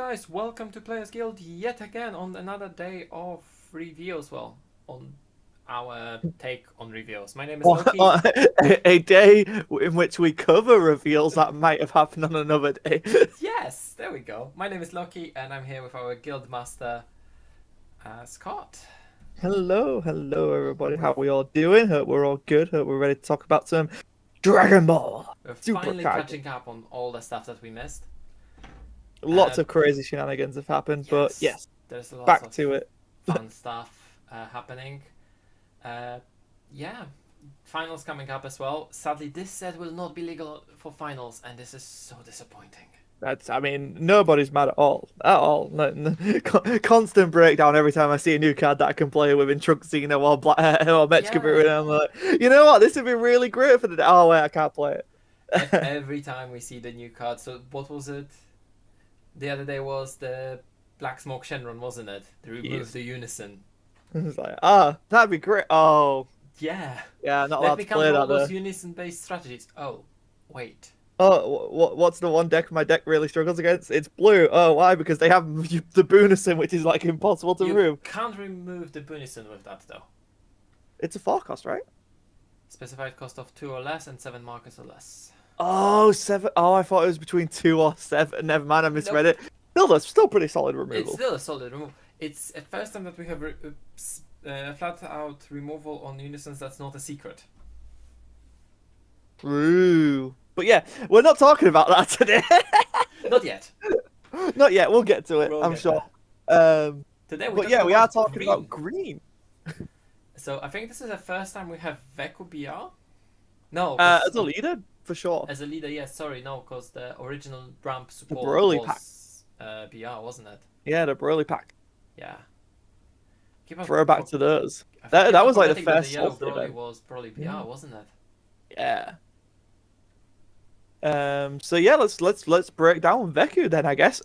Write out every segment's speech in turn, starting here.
guys, welcome to Players Guild yet again on another day of reviews. Well, on our take on reviews. My name is Loki. A day in which we cover reveals that might have happened on another day. Yes, there we go. My name is Loki, and I'm here with our guild master, Scott. Hello, everybody. We've, How we all doing? Hope we're all good. Hope we're ready to talk about some Dragon Ball we're Super finally Kage. catching up on all the stuff that we missed. Lots of crazy shenanigans have happened, but Yes, yes, there's lots back of to it. fun stuff happening. Yeah, finals coming up as well. Sadly, this set will not be legal for finals, and this is so disappointing. I mean, nobody's mad at all. At all. Constant breakdown every time I see a new card that I can play with in Trunk Xeno or Mechikabu, Yeah, and I'm like, you know what? This would be really great for the day. Oh, wait, I can't play it. every time we see the new card. So what was it? The other day was the Black Smoke Shenron, wasn't it? They removed Yes. the Unison. It's like, that'd be great. Oh, Yeah. yeah, not Let allowed me to play counter all that those though. Unison-based strategies. Oh, wait. Oh, what's the one deck my deck really struggles against? It's blue. Oh, why? Because they have the Bunison, which is like impossible to You remove. can't remove the Bunison with that, though. It's a 4 cost, right? Specified cost of 2 or less and 7 markers or less. Oh, 7. Oh, I thought it was between 2 or 7. Never mind, I misread Nope. it. Still, that's still pretty solid It's removal. still a solid remove. It's the first time that we have flat out removal on Unisons that's not a secret. True. But yeah, we're not talking about that today. Not yet. Not yet. We'll get to it, We'll I'm get sure. there. Um, Today we're but talking yeah, we are about talking green. about green. So I think this is the first time we have Veku BR. No, As a leader, for sure. as a leader, yes. Sorry, no, because the original ramp The support Broly pack. was BR, wasn't it? Yeah, the Broly pack. Yeah. Keep on, Throwback to those. I keep That on was like the forgetting that the first yellow Salty Broly event. was Broly Yeah. BR, wasn't it? Yeah. So yeah, let's break down Veku then, I guess.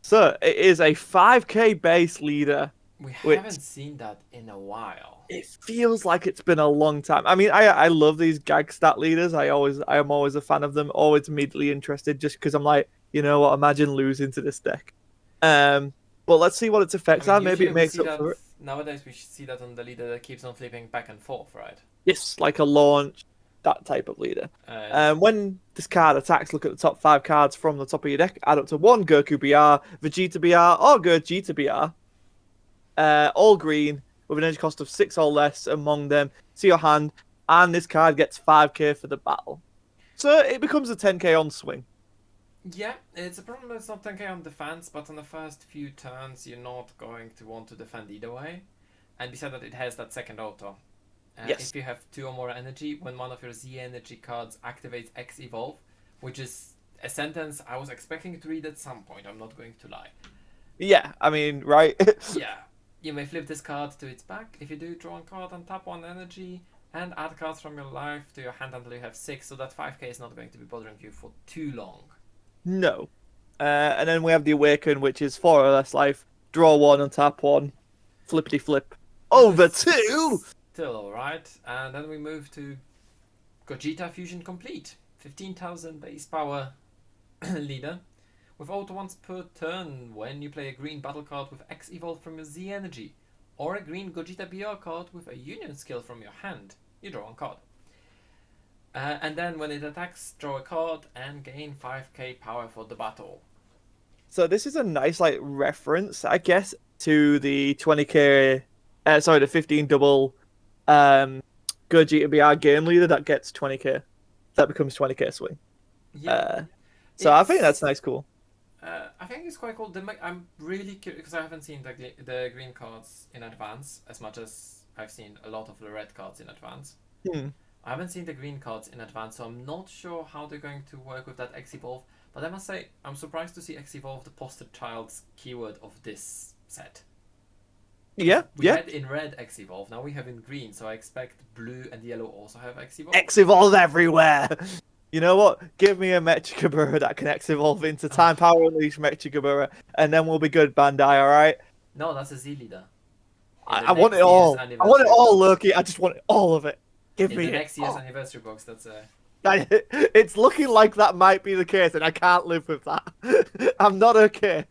So it is a 5k base leader, We which haven't seen that in a while. it feels like it's been a long time. I mean, I love these gag stat leaders. I am always a fan of them. Always immediately interested, just because I'm like, you know what? Imagine losing to this deck. But let's see what its I effects mean, are. Maybe usually it we makes see up that for it. nowadays. We see that on the leader that keeps on flipping back and forth, right? Yes, like a launch, that type of leader. Uh, When this card attacks, look at the top 5 cards from the top of your deck. Add up to 1 Goku BR, Vegeta BR, or Gogeta BR. All green with an energy cost of 6 or less among them to your hand, and this card gets 5k for the battle. So it becomes a 10k on swing. Yeah, it's a problem that it's not 10k on defense, but on the first few turns, you're not going to want to defend either way. And besides that, it has that second auto. Yes. If you have 2 or more energy, when one of your Z energy cards activates X Evolve, which is a sentence I was expecting to read at some point, I'm not going to lie. Yeah, I mean, right? Yeah, you may flip this card to its back. If you do, draw a card and tap 1 energy, and add cards from your life to your hand until you have 6, so that 5k is not going to be bothering you for too long. No. And then we have the Awaken, which is 4 or less life. Draw 1 and tap 1. Flippity flip. Over 2! Still alright. And then we move to Gogeta Fusion Complete. 15,000 base power leader. With auto once per turn when you play a green battle card with X Evolve from your Z energy. Or a green Gogeta BR card with a Union skill from your hand. You draw one card. And then when it attacks, draw a card and gain 5k power for the battle. So this is a nice like reference, I guess, to the 20k, the 15 double Gogeta BR game leader that gets 20k. That becomes 20k swing. Yeah. So I think that's nice, cool. I think it's quite cool. I'm really curious because I haven't seen the green cards in advance as much as I've seen a lot of the red cards in advance. Hmm. I haven't seen the green cards in advance, so I'm not sure how they're going to work with that X Evolve. But I must say, I'm surprised to see X Evolve the poster child's keyword of this set. Yeah, We yeah. had in red X Evolve, now we have in green, so I expect blue and yellow also have X Evolve. X evolve everywhere. You know what? Give me a Mechikabu that can X evolve into Time Power Unleash Mechikabu, and then we'll be good, Bandai. All right. No, that's a Z leader. I want it all. I want it all, Loki. I just want all of it. Give In me the it. next year's anniversary box, that's a... It's looking like that might be the case, and I can't live with that. I'm not okay.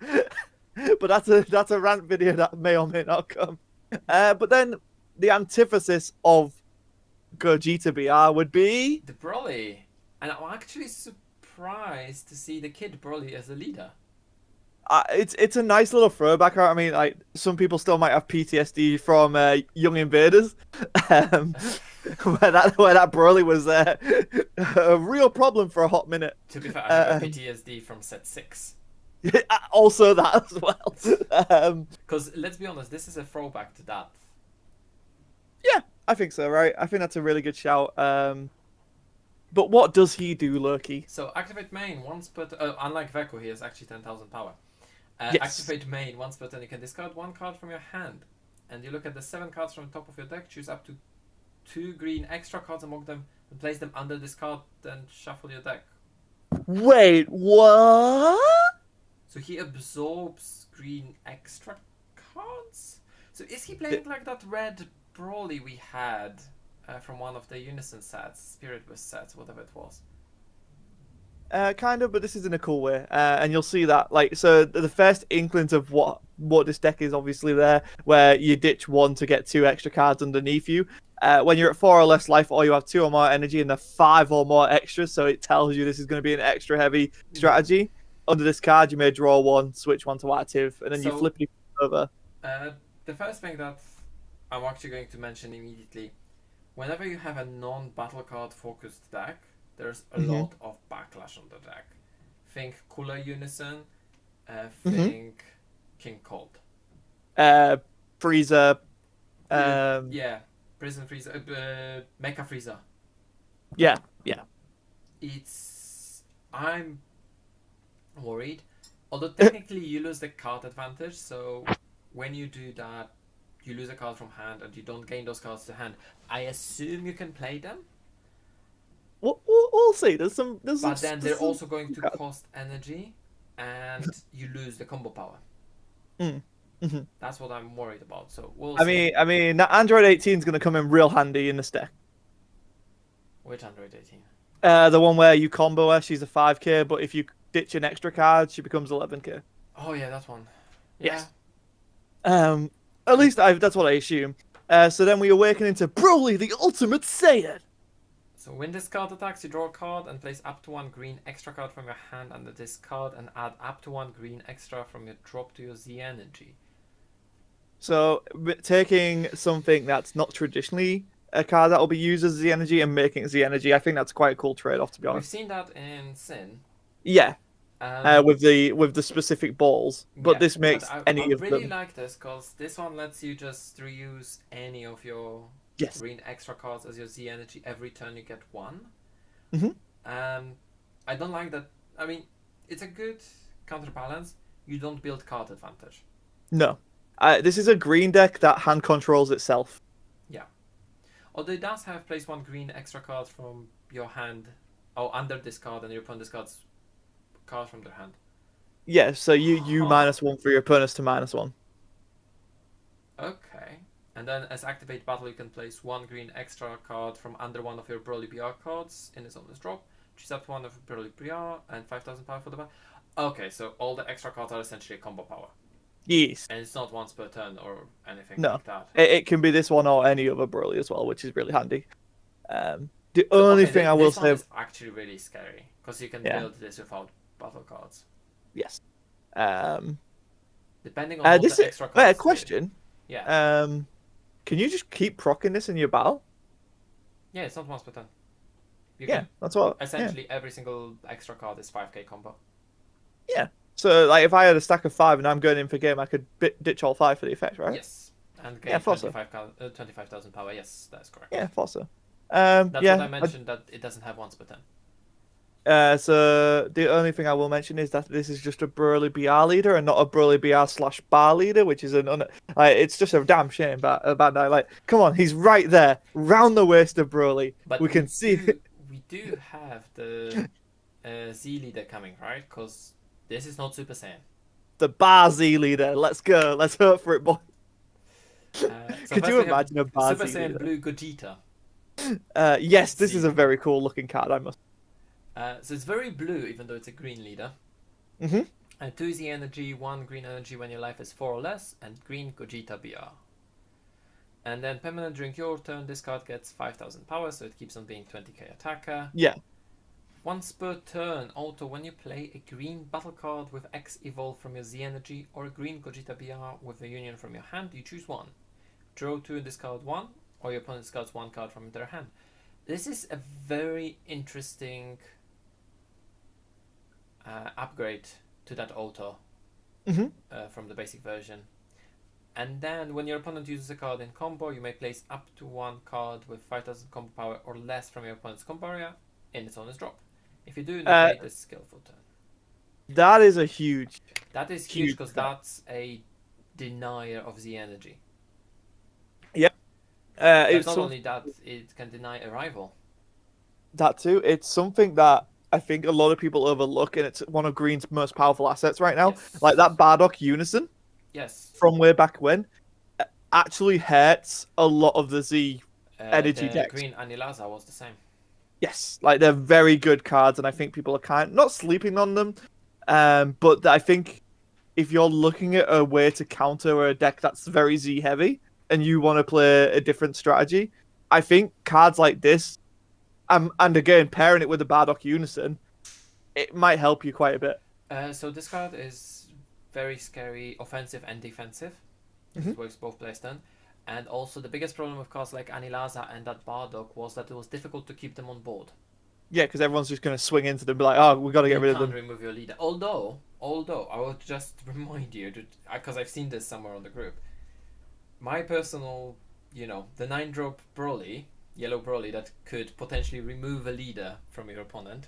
But that's a rant video that may or may not come. But then the antithesis of Gogeta BR would be The Broly. And I'm actually surprised to see the kid Broly as a leader. it's a nice little throwback. I mean, like some people still might have PTSD from Young Invaders, um, where that Broly was a real problem for a hot minute. To be fair, I have a PTSD from set 6. Also that as well. Because let's be honest, this is a throwback to that. Yeah, I think so. Right, I think that's a really good shout. But what does he do, Loki? So activate main once per unlike Veku, he has actually 10,000 power. Yes. Activate main once per turn. You can discard one card from your hand, and you look at the 7 cards from the top of your deck. Choose up to 2 green extra cards among them, and place them under this card. Then shuffle your deck. Wait, what? So he absorbs green extra cards. So is he playing like that red Broly we had from one of the Unison sets, Spirit Burst sets, whatever it was? Kind of, but this is in a cool way, and you'll see that. Like, so the first inklings of what this deck is obviously there, where you ditch 1 to get 2 extra cards underneath you. When you're at 4 or less life, or you have 2 or more energy, and the 5 or more extras, so it tells you this is going to be an extra heavy strategy. Under this card, you may draw 1, switch 1 to active, and then you flip it over. The first thing that I'm actually going to mention immediately, whenever you have a non-battle card focused deck, there's a lot of backlash on the deck. Think Cooler Unison, think King Cold. Frieza. Yeah, Prison Frieza, Mecha Frieza. Yeah. I'm worried. Although technically you lose the card advantage, so when you do that, you lose a card from hand and you don't gain those cards to hand. I assume you can play them. We'll see. But then they're also going to cost energy, and you lose the combo power. That's what I'm worried about. So we'll see. I mean, that Android 18 is going to come in real handy in this deck. Which Android 18? The one where you combo her, she's a 5k, but if you ditch an extra card, she becomes 11k. Oh yeah, that one. Yes. At least that's what I assume. So then we awaken into Broly, the Ultimate Saiyan. So when this card attacks, you draw a card and place up to 1 green extra card from your hand under this card, and add up to 1 green extra from your drop to your Z energy. So taking something that's not traditionally a card that will be used as Z energy and making it Z energy, I think that's quite a cool trade-off, to be honest. We've seen that in Sin. Yeah. With the specific balls, but this makes any of them. I really like this because this one lets you just reuse any of your green extra cards as your Z energy every turn. You get 1. I don't like that. I mean, it's a good counterbalance. You don't build card advantage. No, this is a green deck that hand controls itself. Yeah, although it does have place 1 green extra card from your hand, under this card, and your opponent discards cards from their hand. Yeah, so you -1 for your opponents to -1. Okay. And then as activate battle, you can place 1 green extra card from under one of your Broly BR cards in its owner's drop. Choose up to 1 of Broly BR and 5,000 power for the battle. Okay, so all the extra cards are essentially a combo power. Yes. And it's not once per turn or anything like that. It can be this one or any other Broly as well, which is really handy. The only thing I will say is actually really scary because you can build this without battle cards. Yes. Depending on what the extra cards. Wait, a question. Yeah. Can you just keep proccing this in your battle? Yeah, it's not once per turn. That's what. Essentially, every single extra card is 5k combo. Yeah. So, like, if I had a stack of 5 and I'm going in for game, I could ditch all 5 for the effect, right? Yes. And gain 25,000 power. Yes, that's correct. Yeah, Fossa. That's what I mentioned, that it doesn't have once per turn. So the only thing I will mention is that this is just a Broly BR leader and not a Broly BR/bar leader, which is it's just a damn shame about that. Like, come on, he's right there, round the waist of Broly. But we can see. We do have the Z leader coming, right? Because this is not Super Saiyan. The Bar Z leader. Let's go. Let's hope for it, boy. Could you imagine a Bar Super Z Saiyan leader? Blue Gogeta. Yes, this is a very cool looking card. I must. So it's very blue, even though it's a green leader. And 2 Z energy, 1 green energy when your life is 4 or less, and green Gogeta BR. And then permanent during your turn, this card gets 5000 power, so it keeps on being 20k attacker. Yeah. Once per turn, auto, when you play a green battle card with X evolve from your Z energy, or a green Gogeta BR with a union from your hand, you choose one. Draw 2 and discard 1, or your opponent discards 1 card from their hand. This is a very interesting upgrade to that auto from the basic version. And then when your opponent uses a card in combo, you may place up to 1 card with 5000 combo power or less from your opponent's combo area in its owner's drop. If you do, negate the skillful turn. That is a huge. That is huge because that's a denier of the energy. Yep. It's not only that, it can deny a rival. That too. It's something that I think a lot of people overlook, and it's one of Green's most powerful assets right now. Yes. Like that Bardock Unison Yes. from way back when actually hurts a lot of the Z energy the decks. green Anilaza was the same. Yes, like they're very good cards, and I think people are not sleeping on them. But I think if you're looking at a way to counter a deck that's very Z heavy and you want to play a different strategy, I think cards like this, and again pairing it with the Bardock Unison, it might help you quite a bit. So this card is very scary, offensive and defensive. It works both plays then. And also the biggest problem with cards like Anilaza and that Bardock was that it was difficult to keep them on board. Yeah, because everyone's just going to swing into them and be like, oh, we got to get rid of them. You can't remove your leader. Although, I will just remind you, because I've seen this somewhere on the group, my personal, the 9-drop Broly, yellow Broly, that could potentially remove a leader from your opponent,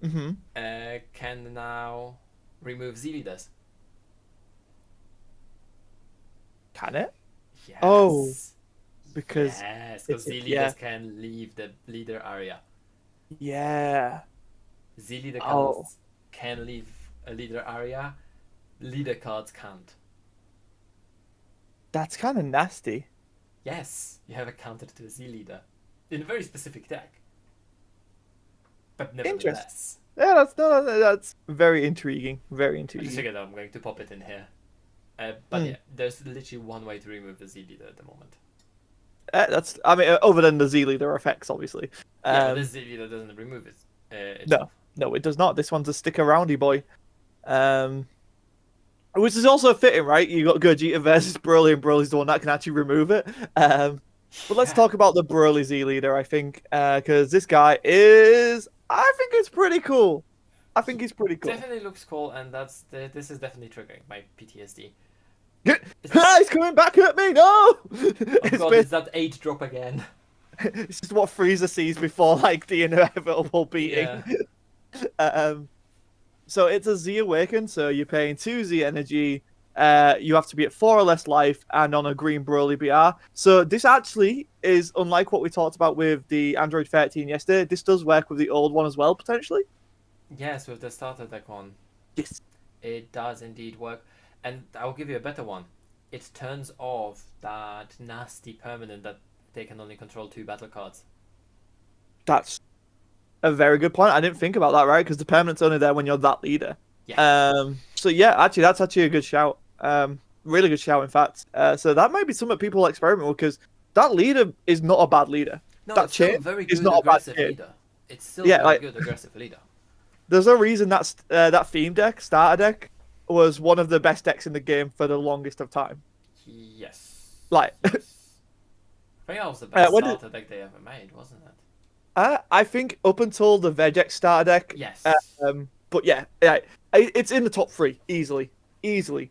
can now remove Z leaders. Can it? Yes. Oh, because Z leaders can leave the leader area. Yeah. Z leader cards can leave a leader area. Leader cards can't. That's kind of nasty. Yes, you have a counter to a Z leader in a very specific deck. But nevertheless. Yeah, that's very intriguing. Very intriguing. I just figured I'm going to pop it in here. But yeah, there's literally one way to remove the Z leader at the moment. Other than the Z leader effects, obviously. Yeah, this Z leader doesn't remove it. No, it does not. This one's a stick aroundy boy. Which is also fitting, right? You got Gogeta versus Broly, and Broly's the one that can actually remove it. But let's talk about the Broly Z leader, I think, because this guy I think it's pretty cool. I think he's pretty cool. Definitely looks cool, and this is definitely triggering my PTSD. He's coming back at me! No! Oh god, it's that 8-drop again. It's just what Frieza sees before, like, the inevitable beating. Yeah. So it's a Z Awaken, so you're paying 2 Z energy. You have to be at 4 or less life and on a green Broly BR. So this actually is unlike what we talked about with the Android 13 yesterday. This does work with the old one as well, potentially. Yes, with the starter deck one. Yes. It does indeed work. And I'll give you a better one. It turns off that nasty permanent that they can only control 2 battle cards. That's a very good point. I didn't think about that, right? Because the permanent's only there when you're that leader. Yeah. So yeah, actually, that's actually a good shout. Really good shout, in fact. So that might be something people experiment with, because that leader is not a bad leader. No, that it's still a very good not aggressive a bad leader. It's still a very good aggressive leader. There's a reason that theme deck, starter deck, was one of the best decks in the game for the longest of time. Yes. Like, yes. I think that was the best starter deck they ever made, wasn't it? I think up until the Vegex starter deck. Yes. But yeah, it's in the top 3 easily.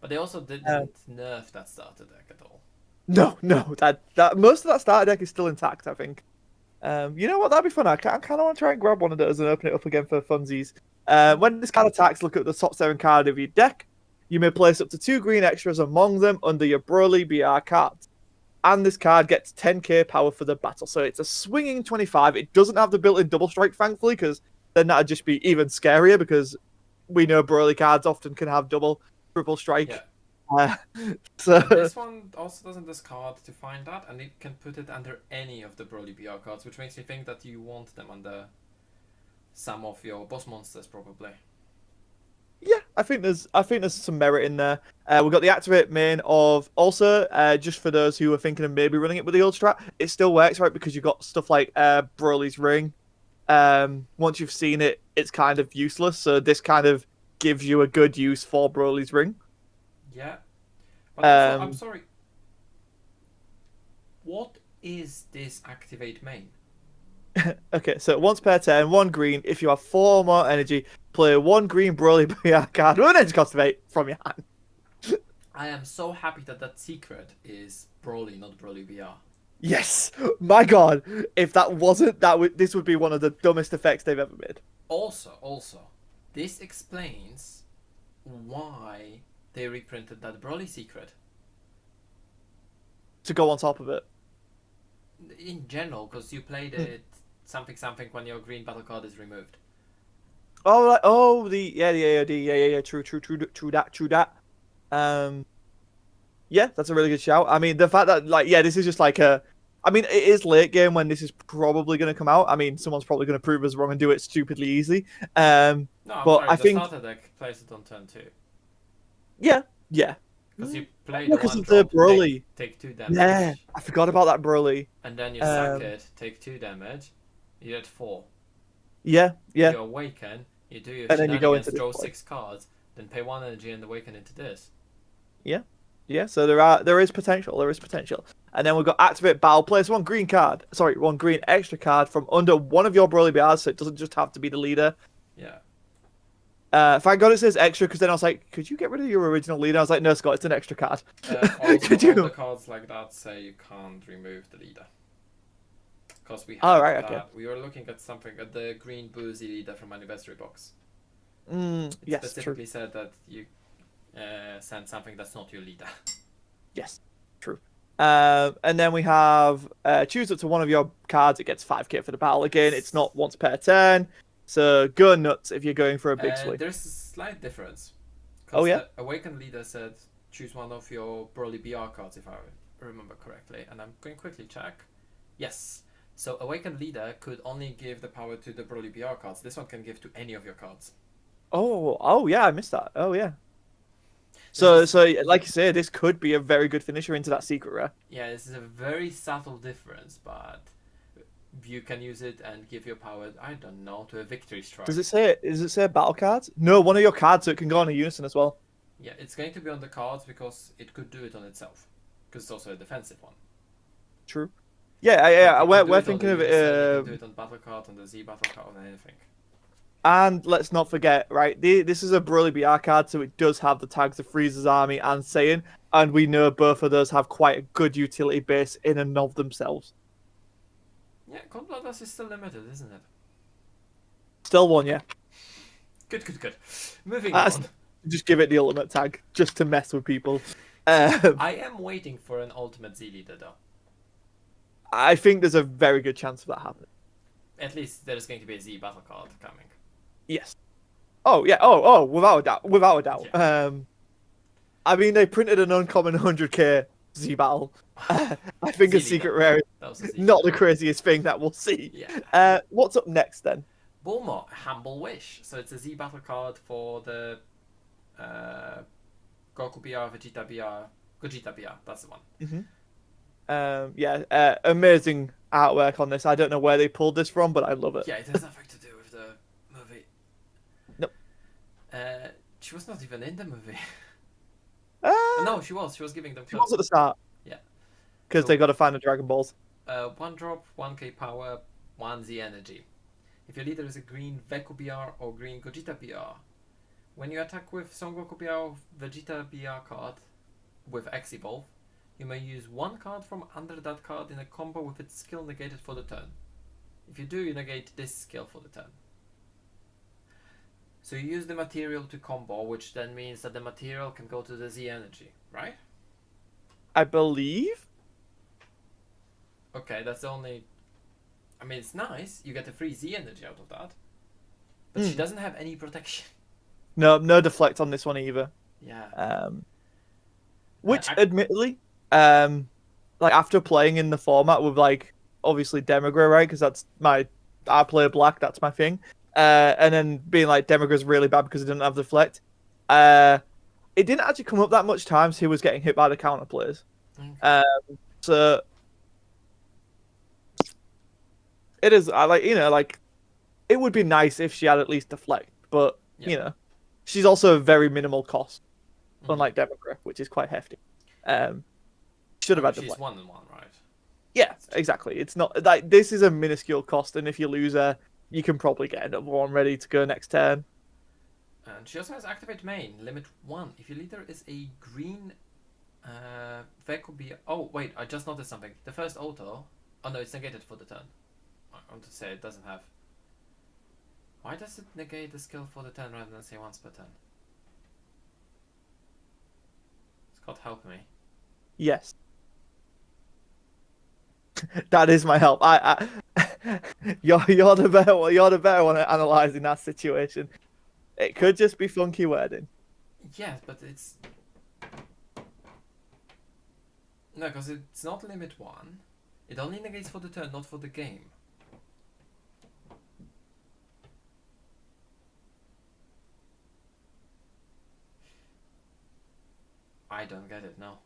But they also didn't nerf that starter deck at all. No, that most of that starter deck is still intact, I think. You know what? That'd be fun. I kind of want to try and grab one of those and open it up again for funsies. When this card attacks, look at the top 7 card of your deck. You may place up to 2 green extras among them under your Broly BR cards. And this card gets 10k power for the battle. So it's a swinging 25. It doesn't have the built-in double strike, thankfully, because then that'd just be even scarier, because we know Broly cards often can have double, triple strike. Yeah. So this one also doesn't discard to find that, and it can put it under any of the Broly BR cards, which makes me think that you want them under some of your boss monsters, probably. Yeah, I think there's some merit in there. We've got the activate main of also just for those who are thinking of maybe running it with the old strat, it still works, right? Because you've got stuff like Broly's ring. Once you've seen it, it's kind of useless. So this kind of gives you a good use for Broly's ring. Yeah, but also I'm Um, sorry. What is this activate main? okay, so once per turn, one green. If you have four more energy, play one green Broly BR card with an energy cost of 8 from your hand. I am so happy that that secret is Broly, not Broly BR. Yes, my God! If that wasn't this would be one of the dumbest effects they've ever made. Also, this explains why they reprinted that Broly secret. To go on top of it. In general, because you played it something when your green battle card is removed. Oh, the AOD, yeah, true that. Um, yeah, that's a really good shout. I mean, the fact that this is just like I mean, it is late game when this is probably going to come out. I mean, someone's probably going to prove us wrong and do it stupidly easy. No, I'm But sorry, I the think, starter deck plays it on turn 2. yeah, Because you play the because one of the drop, Broly. take 2 Yeah, damage, I forgot about that Broly. and then you sack Um, it, take 2 damage, you get 4. yeah, You awaken, you do your and then you go into shenanigans, this draw play. 6 cards, then pay 1 energy and awaken into this. Yeah. So there is potential. There is potential. And then we've got activate battle. Place one green card. Sorry, one green extra card from under one of your Broly BRs, so it doesn't just have to be the leader. Yeah. Thank God it says extra, because then I was like, could you get rid of your original leader? I was like, no, Scott, it's an extra card. Also, Could you? all the cards like that say you can't remove the leader. Because we Oh, had right, that. okay. We were looking at something at the green boozy leader from anniversary box. It Yes, specifically true. said that you send something that's not your leader. Yes, true. And then we have choose up to one of your cards. It gets 5k for the battle. Again, it's not once per turn. So go nuts if you're going for a big swing. There's a slight difference. Oh, Because yeah? the Awakened leader said choose one of your Broly BR cards, if I remember correctly. And I'm going to quickly check. Yes. So Awakened leader could only give the power to the Broly BR cards. This one can give to any of your cards. Oh, yeah, I missed that. Oh, yeah. This So, is, like you say, this could be a very good finisher into that secret rare. yeah, this is a very subtle difference, but you can use it and give your power, I don't know, to a victory strike. Does it say battle cards? No, one of your cards, so it can go on a unison as well. Yeah, it's going to be on the cards because it could do it on itself. Because it's also a defensive one. True. Yeah. But you can do We're it on thinking the of unison, you it. can do it on battle card, on the Z battle card, on anything. And let's not forget, right? This is a Broly BR card, so it does have the tags of Frieza's army and Saiyan, and we know both of those have quite a good utility base in and of themselves. Yeah, Cold Bloodlust is still limited, isn't it? Still one, yeah. Good. Moving on. Just give it the ultimate tag, just to mess with people. I am waiting for an ultimate Z leader though. I think there's a very good chance of that happening. At least there's going to be a Z battle card coming. Yes. Oh yeah. Oh, without a doubt. Without a doubt. Yeah. I mean, they printed an uncommon 100k Z battle. I think a secret rare is not the craziest thing that we'll see. Yeah. What's up next then? Bulma, Humble Wish. So it's a Z battle card for the Goku BR, Vegeta BR, Gogeta BR. That's the one. Amazing artwork on this. I don't know where they pulled this from, but I love it. Yeah, it has nothing to do with the movie. Nope. She was not even in the movie. Uh, No, she was. She was giving them She was clothes. at the start. Yeah. Because So- they got to find the Dragon Balls. 1 drop, 1k power, 1 Z energy. If your leader is a green Veku BR or green Gogeta BR, when you attack with Son Goku BR Vegeta BR card with X Evolve, you may use 1 card from under that card in a combo with its skill negated for the turn. If you do, you negate this skill for the turn. So you use the material to combo, which then means that the material can go to the Z energy, right? I believe. Okay, that's the only... I mean, it's nice. You get a free Z energy out of that. But she doesn't have any protection. No deflect on this one either. Yeah. Which, admittedly, like after playing in the format with like obviously Demagra, right? Because I play black. That's my thing. And then being like Demagra's really bad because it doesn't have deflect. It didn't actually come up that much times he was getting hit by the counter plays. Okay. Um, so it is. I like like it would be nice if she had at least deflect, but Yeah. she's also a very minimal cost, Mm. unlike Democrat, which is quite hefty. Should have had She's deflect. 1-1, right? Yeah, That's true. exactly. It's not like this is a minuscule cost, and if you lose her, you can probably get another one ready to go next turn. And she also has activate main, limit 1. If your leader is a green Veku be. Oh, wait, I just noticed something. The first auto. Oh no, it's negated for the turn. I want to say it doesn't have. Why does it negate the skill for the turn rather than say once per turn? Scott, help me. Yes, that is my help. You're the better one. You're the better one at analyzing that situation. It could just be funky wording. Yeah, but it's. No, because it's not limit 1. It only negates for the turn, not for the game. I don't get it, no.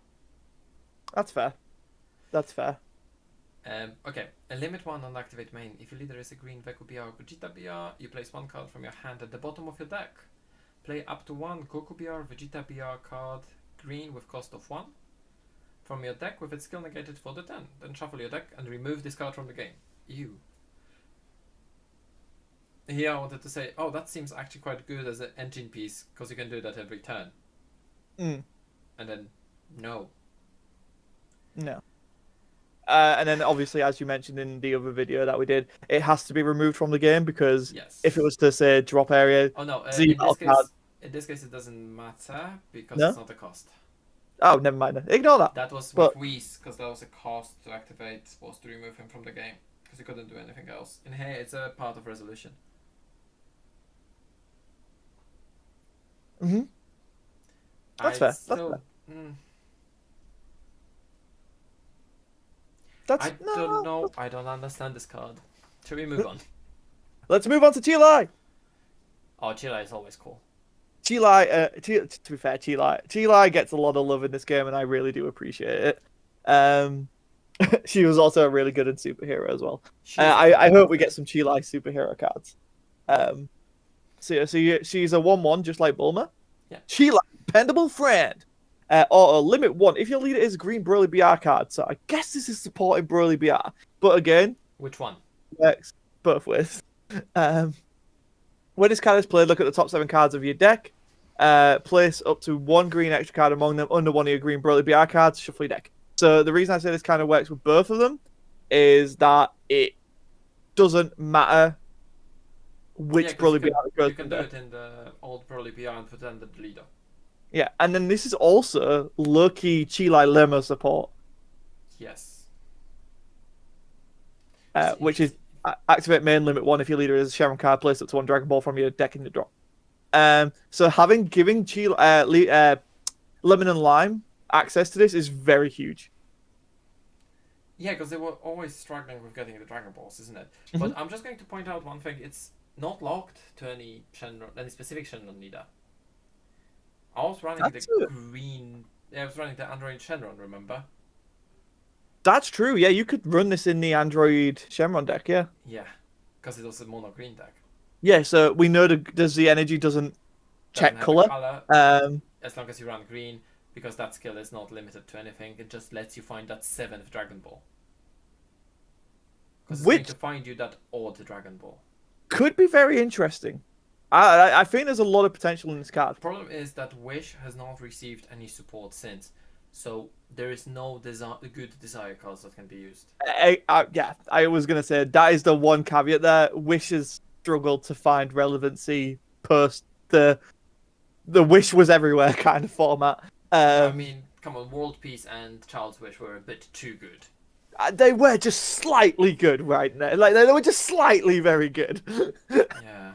That's fair. That's fair. Okay, a limit 1 on activate main. If your leader is a green Veku BR or Gogeta BR, you place 1 card from your hand at the bottom of your deck. Play up to 1 Goku BR, Vegeta BR card, green with cost of 1 from your deck with its skill negated for the turn. Then shuffle your deck and remove this card from the game. Ew. Here I wanted to say, oh, that seems actually quite good as an engine piece, because you can do that every turn. Mm, And then, no. no. And then obviously, as you mentioned in the other video that we did, it has to be removed from the game because Yes. if it was to say drop area, Oh no, Z battle card. in this case it doesn't matter, because No? it's not a cost. Oh, never mind. Ignore that. That was But with Whis, because that was a cost to activate, was to remove him from the game, because he couldn't do anything else. In here, it's a part of resolution. mhm, that's fair. That's fair. That's I don't know. I don't understand this card. Should we move on? Let's move on to Chilai. Oh, Chile is always cool. Chilai, to be fair, Chilai gets a lot of love in this game, and I really do appreciate it. She was also really good in superhero as well. I hope we get some Chilai superhero cards. She's a 1/1 just like Bulma. Yeah. Chilai, dependable friend. Or a limit 1 if your leader is a green Broly BR card. So I guess this is supporting Broly BR, but again, Which one? works both ways. When this card is played, look at the top 7 cards of your deck. Place up to 1 green extra card among them under one of your green Broly BR cards. Shuffle your deck. So the reason I say this kind of works with both of them is that it doesn't matter which Broly BR goes. You can do it in the old Broly BR and put it under the leader. Yeah, and then this is also low-key Chilai Lemma support. Yes. Which is activate main limit 1 if your leader is a Sharon card, place up to 1 Dragon Ball from your deck in the drop. So giving Lemon and Lime access to this is very huge. Yeah, because they were always struggling with getting the Dragon Balls, isn't it? But I'm just going to point out one thing: it's not locked to any specific Shenron leader. I was running green. Yeah, I was running the Android Shenron. Remember? That's true. Yeah, you could run this in the Android Shenron deck. Yeah. Yeah, because it was a mono green deck. Yeah, so we know the energy doesn't check color. As long as you run green, because that skill is not limited to anything, it just lets you find that 7th Dragon Ball. Because it's going to find you that odd Dragon Ball. Could be very interesting. I think there's a lot of potential in this card. The problem is that Wish has not received any support since, so there is no good desire cards that can be used. I was gonna say that is the one caveat there. Wish has struggled to find relevancy post the Wish was everywhere kind of format. I mean, come on, World Peace and Child's Wish were a bit too good. They were just slightly good right now. Like they were just slightly very good. Yeah.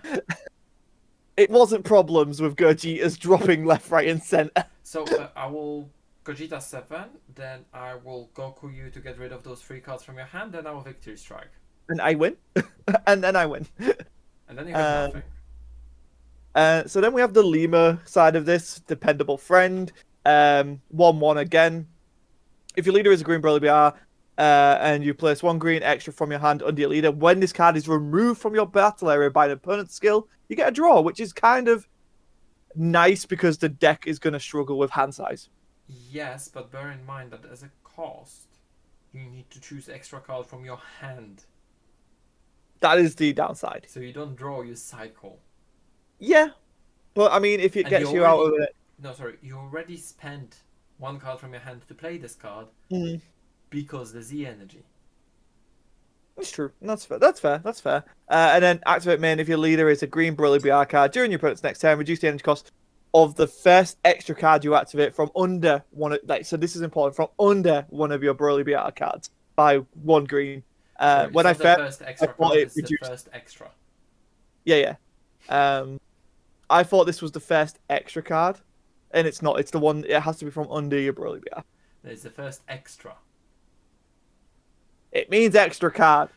It wasn't problems with Gogeta's dropping left, right, and center. So I will Gogeta 7, then I will Goku you to get rid of those 3 cards from your hand, then I will Victory Strike. And I win. And then I win. And then you have nothing. So then we have the Lima side of this, dependable friend. 1/1 again. If your leader is a green Broly BR, and you place 1 green extra from your hand under your leader, when this card is removed from your battle area by an opponent's skill, you get a draw, which is kind of nice because the deck is going to struggle with hand size. Yes, but bear in mind that as a cost, you need to choose extra card from your hand. That is the downside. So you don't draw, you cycle. Yeah, but I mean, if it And gets you out of it, no, sorry, you already spent one card from your hand to play this card mm, because the Z energy. that's true. That's fair. That's fair. That's fair. And then activate main if your leader is a green Broly BR card during your opponent's next turn. Reduce the energy cost of the first extra card you activate from under one. So this is important, from under one of your Broly BR cards by 1 green. Sorry, When it's I not the first, first I extra thought card, it it's the reduced. first extra. Yeah, yeah. I thought this was the first extra card, and it's not. It's the one. It has to be from under your Broly BR. It's the first extra. It means extra card.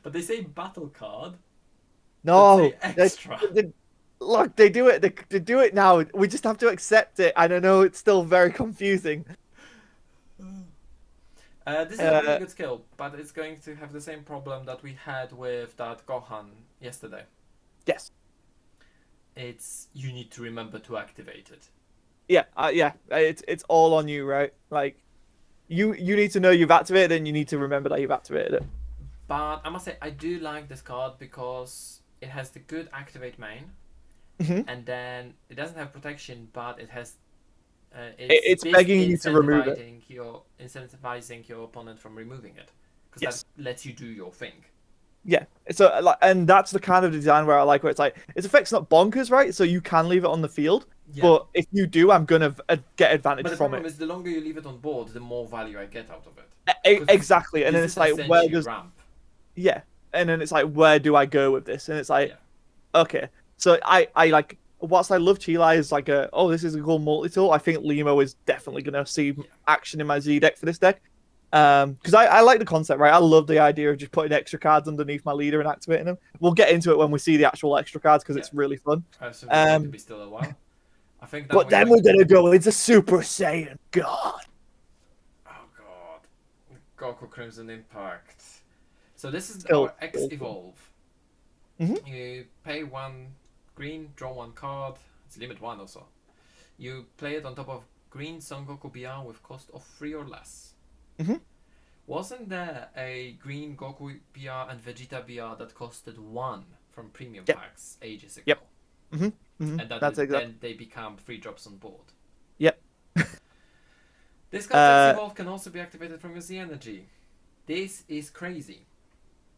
But they say battle card. No, Say extra. look, they do it. They do it now. We just have to accept it. And I know it's still very confusing. This is a really good skill, but it's going to have the same problem that we had with that Gohan yesterday. Yes. It's you need to remember to activate it. Yeah. Yeah. It's all on you, right? Like, you need to know you've activated it, and you need to remember that you've activated it. But I must say, I do like this card because it has the good activate main, and then it doesn't have protection, but it has. It's begging you to remove it. Incentivizing your opponent from removing it, because Yes. that lets you do your thing. Yeah. So like, and that's the kind of design where I like, where it's like its effect's not bonkers, right? So you can leave it on the field, Yeah. but if you do, I'm gonna get advantage But the from problem it. is, the longer you leave it on board, the more value I get out of it. 'Cause Exactly. And then this it's is like, where essentially does ramp. yeah? And then it's like, where do I go with this? And it's like, Yeah. okay. So I like, whilst I love Chile as like this is a cool multi-tool, I think Limo is definitely gonna see action in my Z deck for this deck. Because I like the concept, right? I love the idea of just putting extra cards underneath my leader and activating them. We'll get into it when we see the actual extra cards because it's really fun. So it's going to be still a while. I think then But then we're gonna go into Super Saiyan God. Oh god, Goku Crimson Impact. So this is Still our X Evolve. Mhm. You pay 1 green, draw 1 card. It's limit 1 also. You play it on top of green Son Goku BR with cost of 3 or less. Mhm. Wasn't there a green Goku BR and Vegeta BR that costed 1 from premium Yep. packs ages ago? Yep. And And then they become 3 drops on board. Yep. This card's X Evolve can also be activated from your Z energy. This is crazy.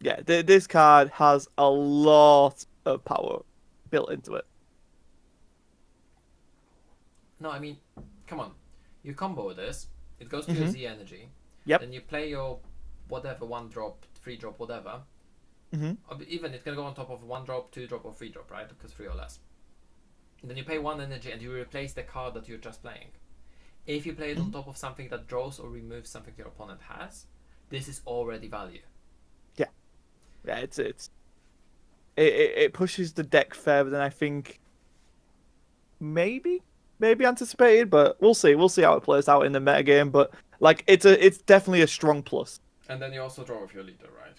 Yeah, this card has a lot of power built into it. No, I mean, come on. You combo this, it goes to your Z energy. Yep. Then you play your whatever, 1 drop, 3 drop, whatever. Or even it can go on top of 1 drop, 2 drop, or 3 drop, right? Because 3 or less. And then you pay 1 energy and you replace the card that you're just playing. If you play it on top of something that draws or removes something your opponent has, this is already value. Yeah, it pushes the deck further than I think maybe anticipated, but we'll see. We'll see how it plays out in the metagame. But like, it's definitely a strong plus. And then you also draw with your leader, right?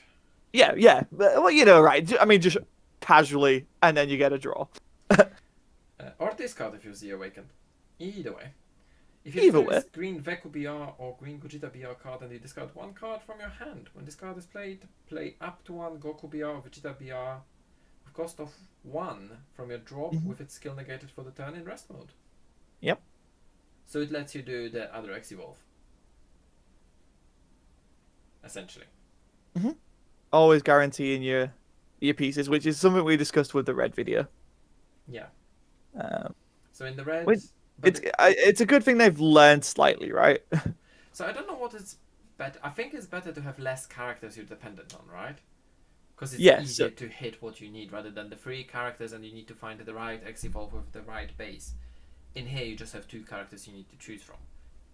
Yeah. Well, right. I mean, just casually, and then you get a draw. Or discard if you see Awakened. Either way. If you Either choose way. green Veku BR or green Gogeta BR card and you discard 1 card from your hand, when this card is played, play up to 1 Goku BR or Vegeta BR with cost of 1 from your drop with its skill negated for the turn in rest mode. Yep. So it lets you do the other X Evolve. Essentially. Always guaranteeing your pieces, which is something we discussed with the red video. Yeah. Um, So in the red... it's a good thing they've learned slightly, right? So I don't know what it's better. I think it's better to have less characters you're dependent on, right? Because it's easier to hit what you need rather than the 3 characters and you need to find the right X Evolve with the right base. In here you just have 2 characters you need to choose from.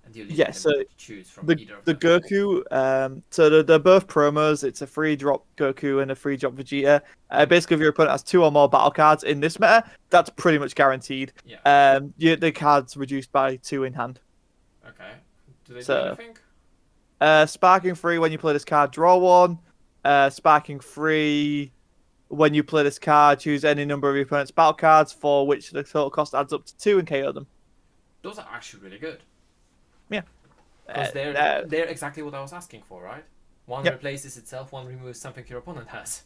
and your leader Yeah, can so choose from the either of the them. Goku, so they're both promos. It's a free drop Goku and a free drop Vegeta. Mhm. Basically, if your opponent has 2 or more battle cards in this meta, that's pretty much guaranteed. Yeah. The cards reduced by 2 in hand. Okay. Do they do So, anything? sparking free when you play this card, draw one. Sparking free when you play this card, choose any number of your opponent's battle cards for which the total cost adds up to 2 and KO them. Those are actually really good Yeah. because they're Uh, they're exactly what I was asking for, right? One yep. replaces itself, one removes something your opponent has,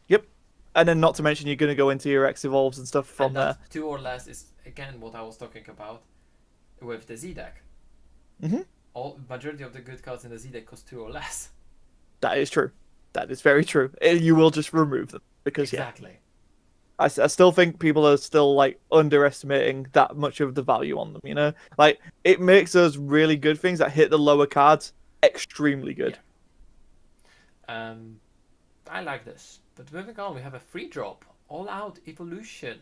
Yep. And then not to mention you're going to go into your X evolves and stuff from and that there. two or less is again what I was talking about with the Z deck. Hmm. All majority of the good cards in the Z deck cost 2 or less. That is true. That is very true. You will just remove them because yeah, Exactly. I still think people are still like underestimating that much of the value on them. You know, like it makes those really good things that hit the lower cards extremely Yeah. good. I like this. But moving on, we have a free drop, all out evolution.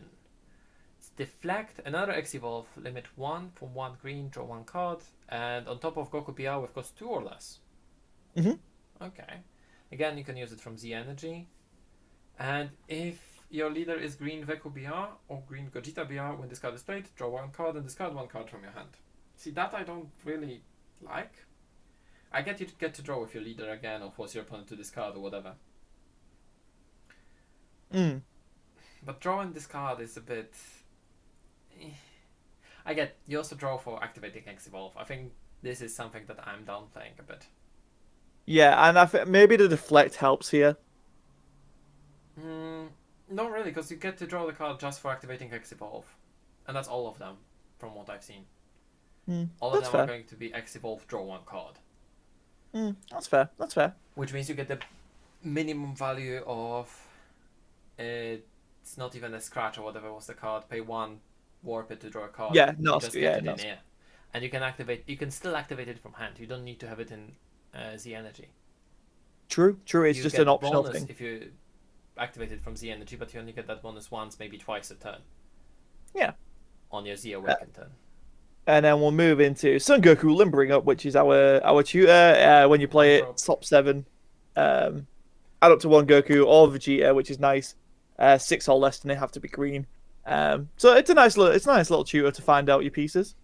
It's deflect, another X evolve, limit one for 1 green, draw 1 card, and on top of Goku BR, we've cost 2 or less. Hmm. Okay. Again, you can use it from Z Energy. And if your leader is green Veku BR or green Gogeta BR, when this card is played, draw 1 card and discard 1 card from your hand. See, that I don't really like. I get you to get to draw with your leader again or force your opponent to discard or whatever. Mm. But draw and discard is a bit. I get you also draw for activating X Evolve. I think this is something that I'm downplaying a bit. Yeah, and I think maybe the deflect helps here. Mm, not really, because you get to draw the card just for activating X Evolve. And that's all of them, from what I've seen. All of That's them are fair. going to be X Evolve, draw 1 card. That's fair. That's fair. Which means you get the minimum value of. It's not even a scratch or whatever was the card. Pay 1, warp it to draw a card. Yeah, You not just yeah, get it in not here. And you can activate. You can still activate it from hand. You don't need to have it in Z Energy. true. True. It's You just get an the optional bonus thing. if you activate it from Z Energy, but you only get that bonus once, maybe twice a turn. Yeah. On your Z Awaken turn. And then we'll move into Son Goku Limbering Up, which is our tutor. When you play One it, drop. top 7. Add up to 1 Goku or Vegeta, which is nice. 6 or less, and they have to be green. So it's a nice little tutor to find out your pieces.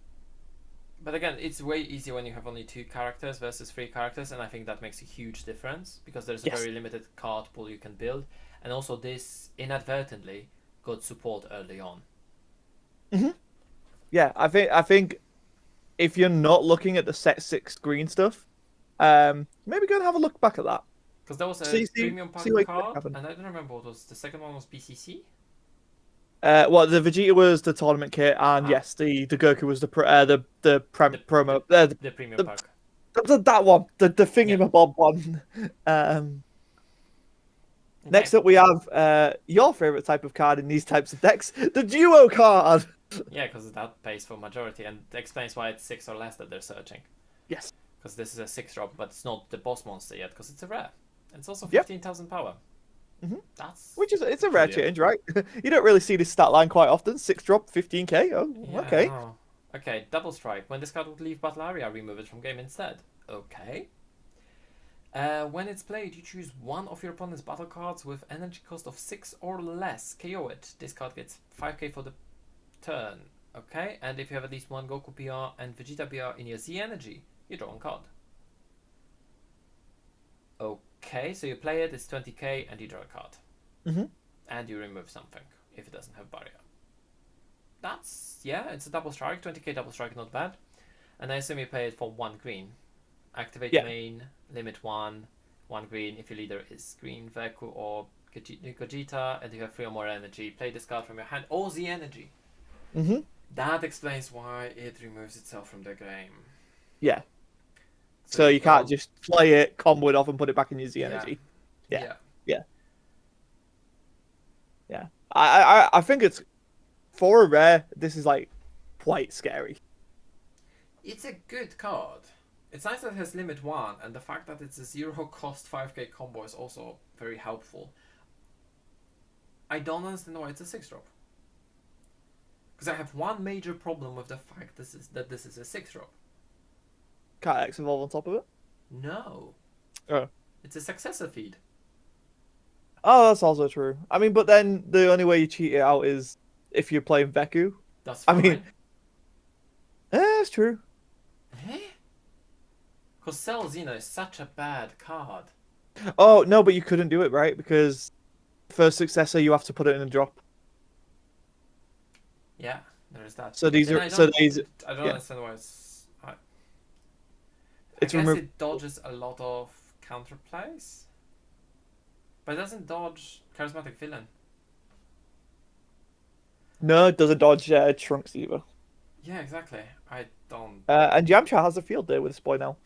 But again, it's way easier when you have only 2 characters versus 3 characters, and I think that makes a huge difference because there's a Yes. very limited card pool you can build, and also this inadvertently got support early on. Hmm. Yeah, I think if you're not looking at the set 6 green stuff, maybe go and have a look back at that. Because there was a See premium see pack what card, happened. and I don't remember what was the second one was BCC. Well, the Vegeta was the tournament kit, and Ah, yes, the Goku was the the promo. the premium The, pack. that one, the Yeah. thingamabob one. Um, Okay. Next up, we have your favorite type of card in these types of decks, the Duo card. Yeah, because that pays for majority and explains why it's 6 or less that they're searching. Yes. Because this is a 6 drop, but it's not the boss monster yet because it's a rare. And it's also Yep. 15,000 power. Hmm. That's Which is it's a rare brilliant. change, right? You don't really see this stat line quite often. 6 drop, 15k. Oh, Yeah, okay. no. Okay, double strike. When this card would leave battle area, remove it from game instead. Okay. When it's played, you choose one of your opponent's battle cards with energy cost of 6 or less. KO it. This card gets 5k for the turn. Okay, and if you have at least 1 Goku BR and Vegeta BR in your Z energy, you draw 1 card. Okay, so you play it, it's 20k, and you draw a card. Hmm. And you remove something if it doesn't have barrier. That's, yeah, it's a double strike. 20k double strike, not bad. And I assume you play it for 1 green. Activate Yeah. main, limit 1, 1 green if your leader is green Veku or Gogeta, and you have 3 or more energy. Play this card from your hand or Z energy. Hmm. That explains why it removes itself from the game. Yeah. So you can't just play it, combo it off, and put it back in your Z Yeah. energy. Yeah. Yeah. I think it's for a rare. This is like quite scary. It's a good card. It's nice that it has limit 1, and the fact that it's a 0 cost 5k combo is also very helpful. I don't understand why it's a 6 drop. Because I have one major problem with the fact that this is a 6 drop. Can't X evolve on top of it. No, Oh. it's a successor feed. Oh, that's also true. I mean, but then the only way you cheat it out is if you're playing Veku. That's I mean, fine. it's true. Eh? Because Cell Xeno is such a bad card. Oh no, but you couldn't do it right because first successor you have to put it in a drop. Yeah, there is that. So But these then are so these I don't yeah. understand why it's. I It's guess removed. it dodges a lot of counterplays, but it doesn't dodge charismatic villain. No, it doesn't dodge Trunks either. Yeah, exactly. I don't. And Yamcha has a field day with this boy now.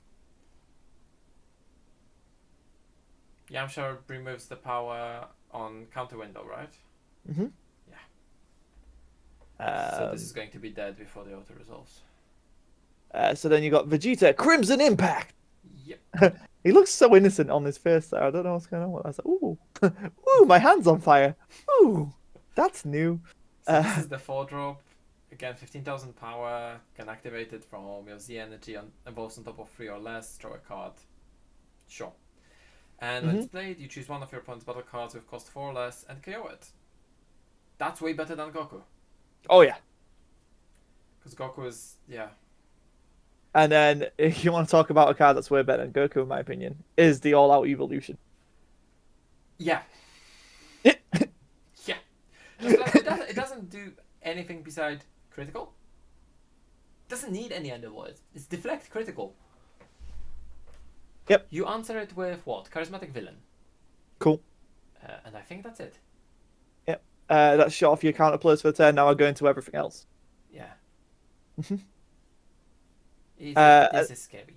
Yamcha removes the power on counter window, right? Mm-hmm. So this is going to be dead before the auto resolves. So then you got Vegeta, Crimson Impact. Yep. He looks so innocent on his face there. I don't know what's going on. I was like, ooh, ooh, my hand's on fire. Ooh, that's new. So this is the 4-drop. Again, 15,000 power. Can activate it from your Z energy and evolves on top of 3 or less. Draw a card. Sure. And when it's played, you choose one of your opponent's battle cards with cost 4 or less and KO it. That's way better than Goku. Oh yeah. Because Goku is, yeah. And then if you want to talk about a card that's way better than Goku, in my opinion, is the All-Out Evolution. Yeah. Yeah. Just like, it doesn't do anything beside critical. It doesn't need any underwords. It's deflect critical. Yep. You answer it with what? Charismatic villain. Cool. And I think that's it. Yep. That's shot off your counter plays for the turn. Now I go into everything else. Yeah. Mhm. This is scary.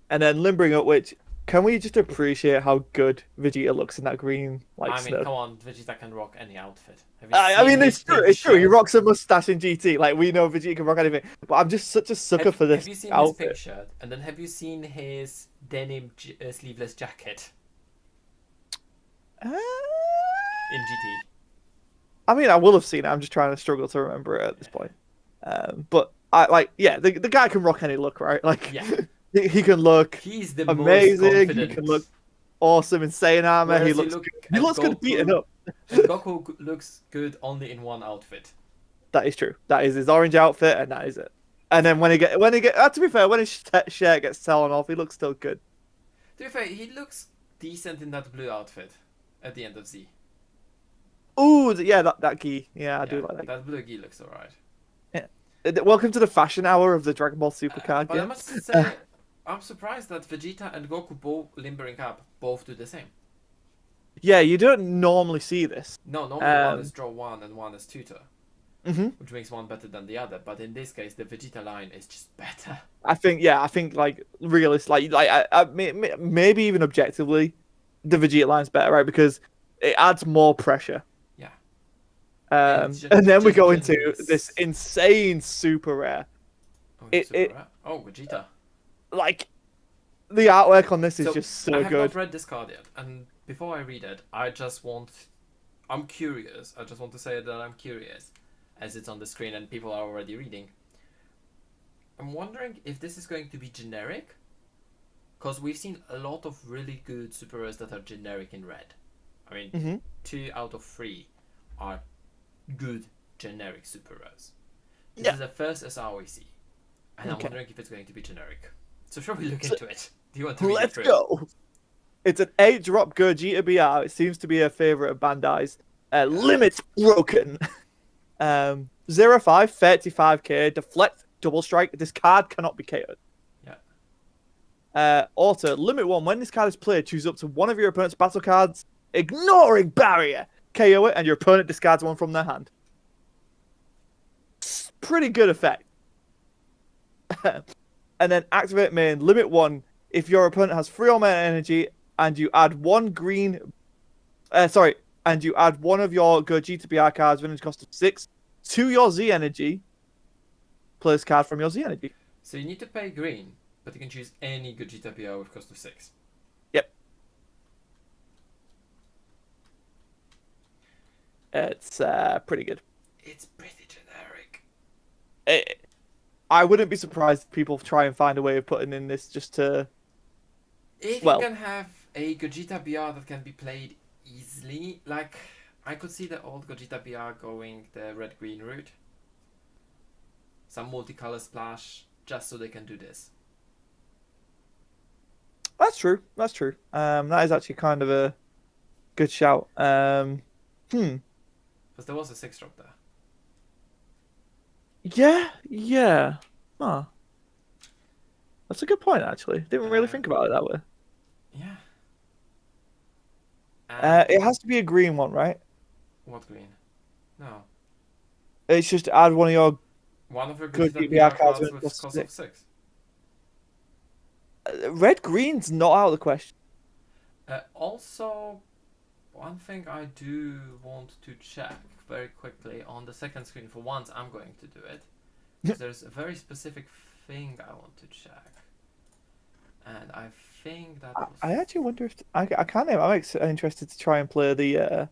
And then limbering up, which can we just appreciate how good Vegeta looks in that green I mean, snow? come on, Vegeta can rock any outfit. I mean, it's true. It's true. He rocks a mustache in GT. Like we know Vegeta can rock anything. But I'm just such a sucker for this Have you seen outfit. his pink shirt? And then have you seen his denim sleeveless jacket Uh, in GT? I mean, I will have seen it. I'm just trying to struggle to remember it at this point. But I like, yeah, the guy can rock any look, right? Like, Yeah. he can look He's the amazing. most confident. He can look awesome in Saiyan armor. Whereas He looks look good. He looks good beaten Goku- up. And Goku looks good only in one outfit. That is true. That is his orange outfit, and that is it. And then when he get to be fair, when his shirt gets torn off, he looks still good. To be fair, he looks decent in that blue outfit at the end of Z. Ooh, yeah, that gi. Yeah, I do like that. That blue gi looks alright. Welcome to the fashion hour of the Dragon Ball Super card But game. I must say, I'm surprised that Vegeta and Goku both limbering up both do the same. Yeah, you don't normally see this. No, normally one is draw 1 and one is tutor. Mm-hmm. Which makes one better than the other, but in this case, the Vegeta line is just better. I think like realistic, maybe even objectively, the Vegeta line's better, right? Because it adds more pressure. Yeah. And then we go into this insane super rare. Oh, Vegeta. Like, the artwork on this is just so I have good. not read this card yet, and before I read it, I'm curious. I just want to say that I'm curious, as it's on the screen and people are already reading. I'm wondering if this is going to be generic, because we've seen a lot of really good super rares that are generic in red. I mean, 2 out of 3 are good generic super rares. This is the first SR we see, and I'm wondering if it's going to be generic. So shall we look into it? Do you want to read it through? Let's go. It's an 8-drop Gogeta BR. It seems to be a favorite of Bandai's. Limits broken. 0-5, 35k, deflect, double strike. This card cannot be KO'd. Yeah. Auto, limit 1. When this card is played, choose up to one of your opponent's battle cards, ignoring barrier. KO it, and your opponent discards one from their hand. Pretty good effect. And then activate main, limit 1. If your opponent has 3 or more energy, and you add one green... and you add one of your Gogeta BR cards with an energy cost of 6 to your Z energy, play this card from your Z energy. So you need to pay green, but you can choose any Gogeta BR with cost of 6. Yep. It's pretty good. It's pretty generic. I wouldn't be surprised if people try and find a way of putting in this just to, If you well, can have a Gogeta BR that can be played easily, like I could see the old Gogeta BR going the red green route. Some multicolor splash just so they can do this. that's true. That's true. That is actually kind of a good shout. Hmm. Because there was a 6-drop there. Yeah, yeah. Huh. That's a good point, actually. Didn't really Uh, think about it that way. yeah. And It has to be a green one, right? what green? No. It's just add one of your One of your good Gogeta UBR BR cards cards when it with costs cost of 6. 6. Red green's not out of the question. Also, one thing I do want to check very quickly on the second screen, for once I'm going to do it, because there's a very specific thing I want to check. And I think that was... I actually wonder if I kind of I'm interested to try and play the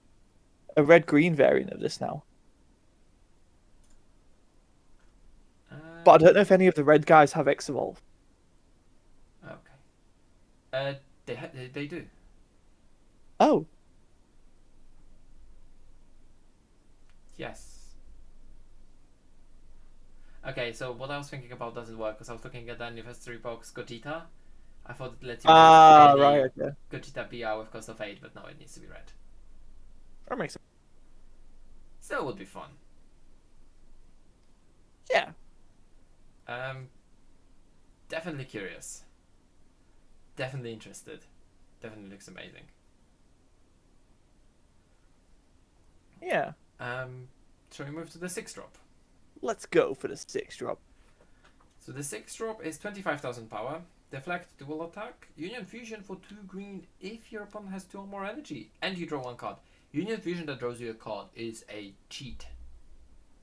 a red green variant of this now. But I don't know if any of the red guys have X evolve. Okay. They do. Oh, Yes. Okay, so what I was thinking about doesn't work because I was looking at the anniversary box Gogeta. I thought it lets you play right, any okay, Gogeta BR with cost of 8, but no, it needs to be red. that makes sense. Still would be fun. Yeah, Um, definitely curious. Definitely interested. Definitely looks amazing. yeah. Shall we move to the 6-drop? Let's go for the 6-drop. So the 6-drop is 25,000 power. Deflect, dual attack. Union Fusion for 2 green if your opponent has 2 or more energy. And you draw 1 card. Union Fusion that draws you a card is a cheat.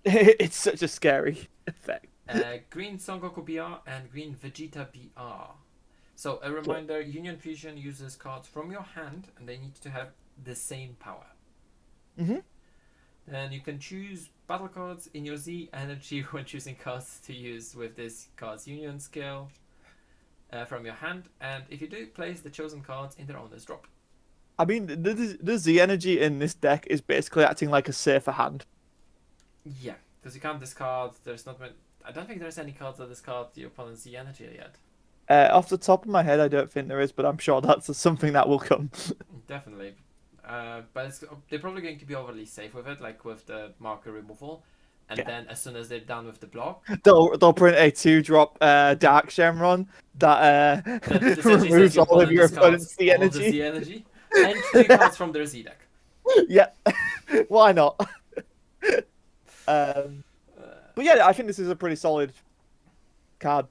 It's such a scary effect. Green Son Goku BR and green Vegeta BR. So a reminder, Union Fusion uses cards from your hand and they need to have the same power. Mm-hmm. Then you can choose battle cards in your Z energy when choosing cards to use with this card's union skill from your hand, and if you do, place the chosen cards in their owner's drop. I mean, the Z energy in this deck is basically acting like a safer hand. Yeah, because you can't discard. There's not. I don't think there's any cards that discard your opponent's Z energy yet. Off the top of my head, I don't think there is, but I'm sure that's something that will come. Definitely. But they're probably going to be overly safe with it, like with the marker removal. And Yeah. then as soon as they're done with the block, They'll print a 2-drop Dark Shenron that that essentially says removes your all of opponent your discards opponent's Z all of the energy. Z energy and 2 cards from their Z deck. Yeah, why not? But Uh, yeah, I think this is a pretty solid card.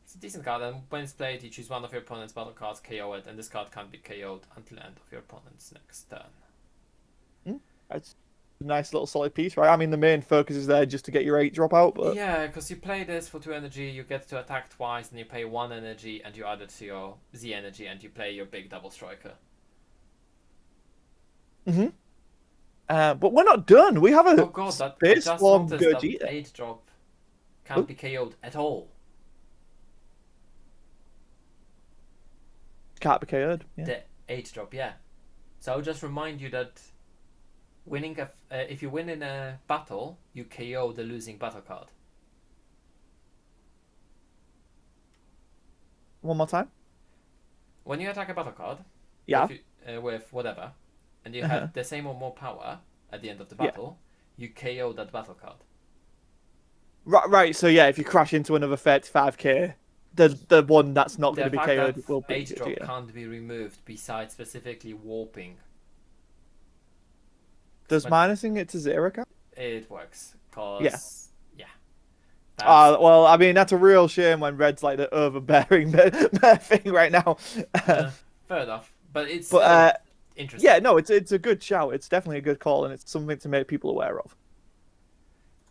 It's a decent card, and when it's played, you choose one of your opponent's battle cards, KO it, and this card can't be KO'd until the end of your opponent's next turn. That's a nice little solid piece, right? I mean, the main focus is there just to get your 8-drop out, but Yeah, because you play this for 2 energy, you get to attack twice, and you pay 1 energy, and you add it to your Z energy, and you play your big double striker. hmm but we're not done. We have a Oh god, that I Space just Form noticed that Gogeta. 8-drop can't be KO'd at all. Can't be KO'd. Yeah. The 8-drop, yeah. So I'll just remind you that winning if you win in a battle, you KO the losing battle card. One more time. When you attack a battle card, Yeah. with whatever, and you Uh-huh. have the same or more power at the end of the Yeah. battle, you KO that battle card. Right. So yeah, if you crash into another 35k, the one that's not going The to be fact KO'd that will be 8-drop Gogeta. can't be removed besides specifically warping. Does But minusing it to 0 count? it works, Yeah. yeah. That's, Well, I mean, that's a real shame when Red's like the overbearing thing right now. fair enough, but it's But still interesting. yeah, no, it's a good shout. It's definitely a good call, and it's something to make people aware of.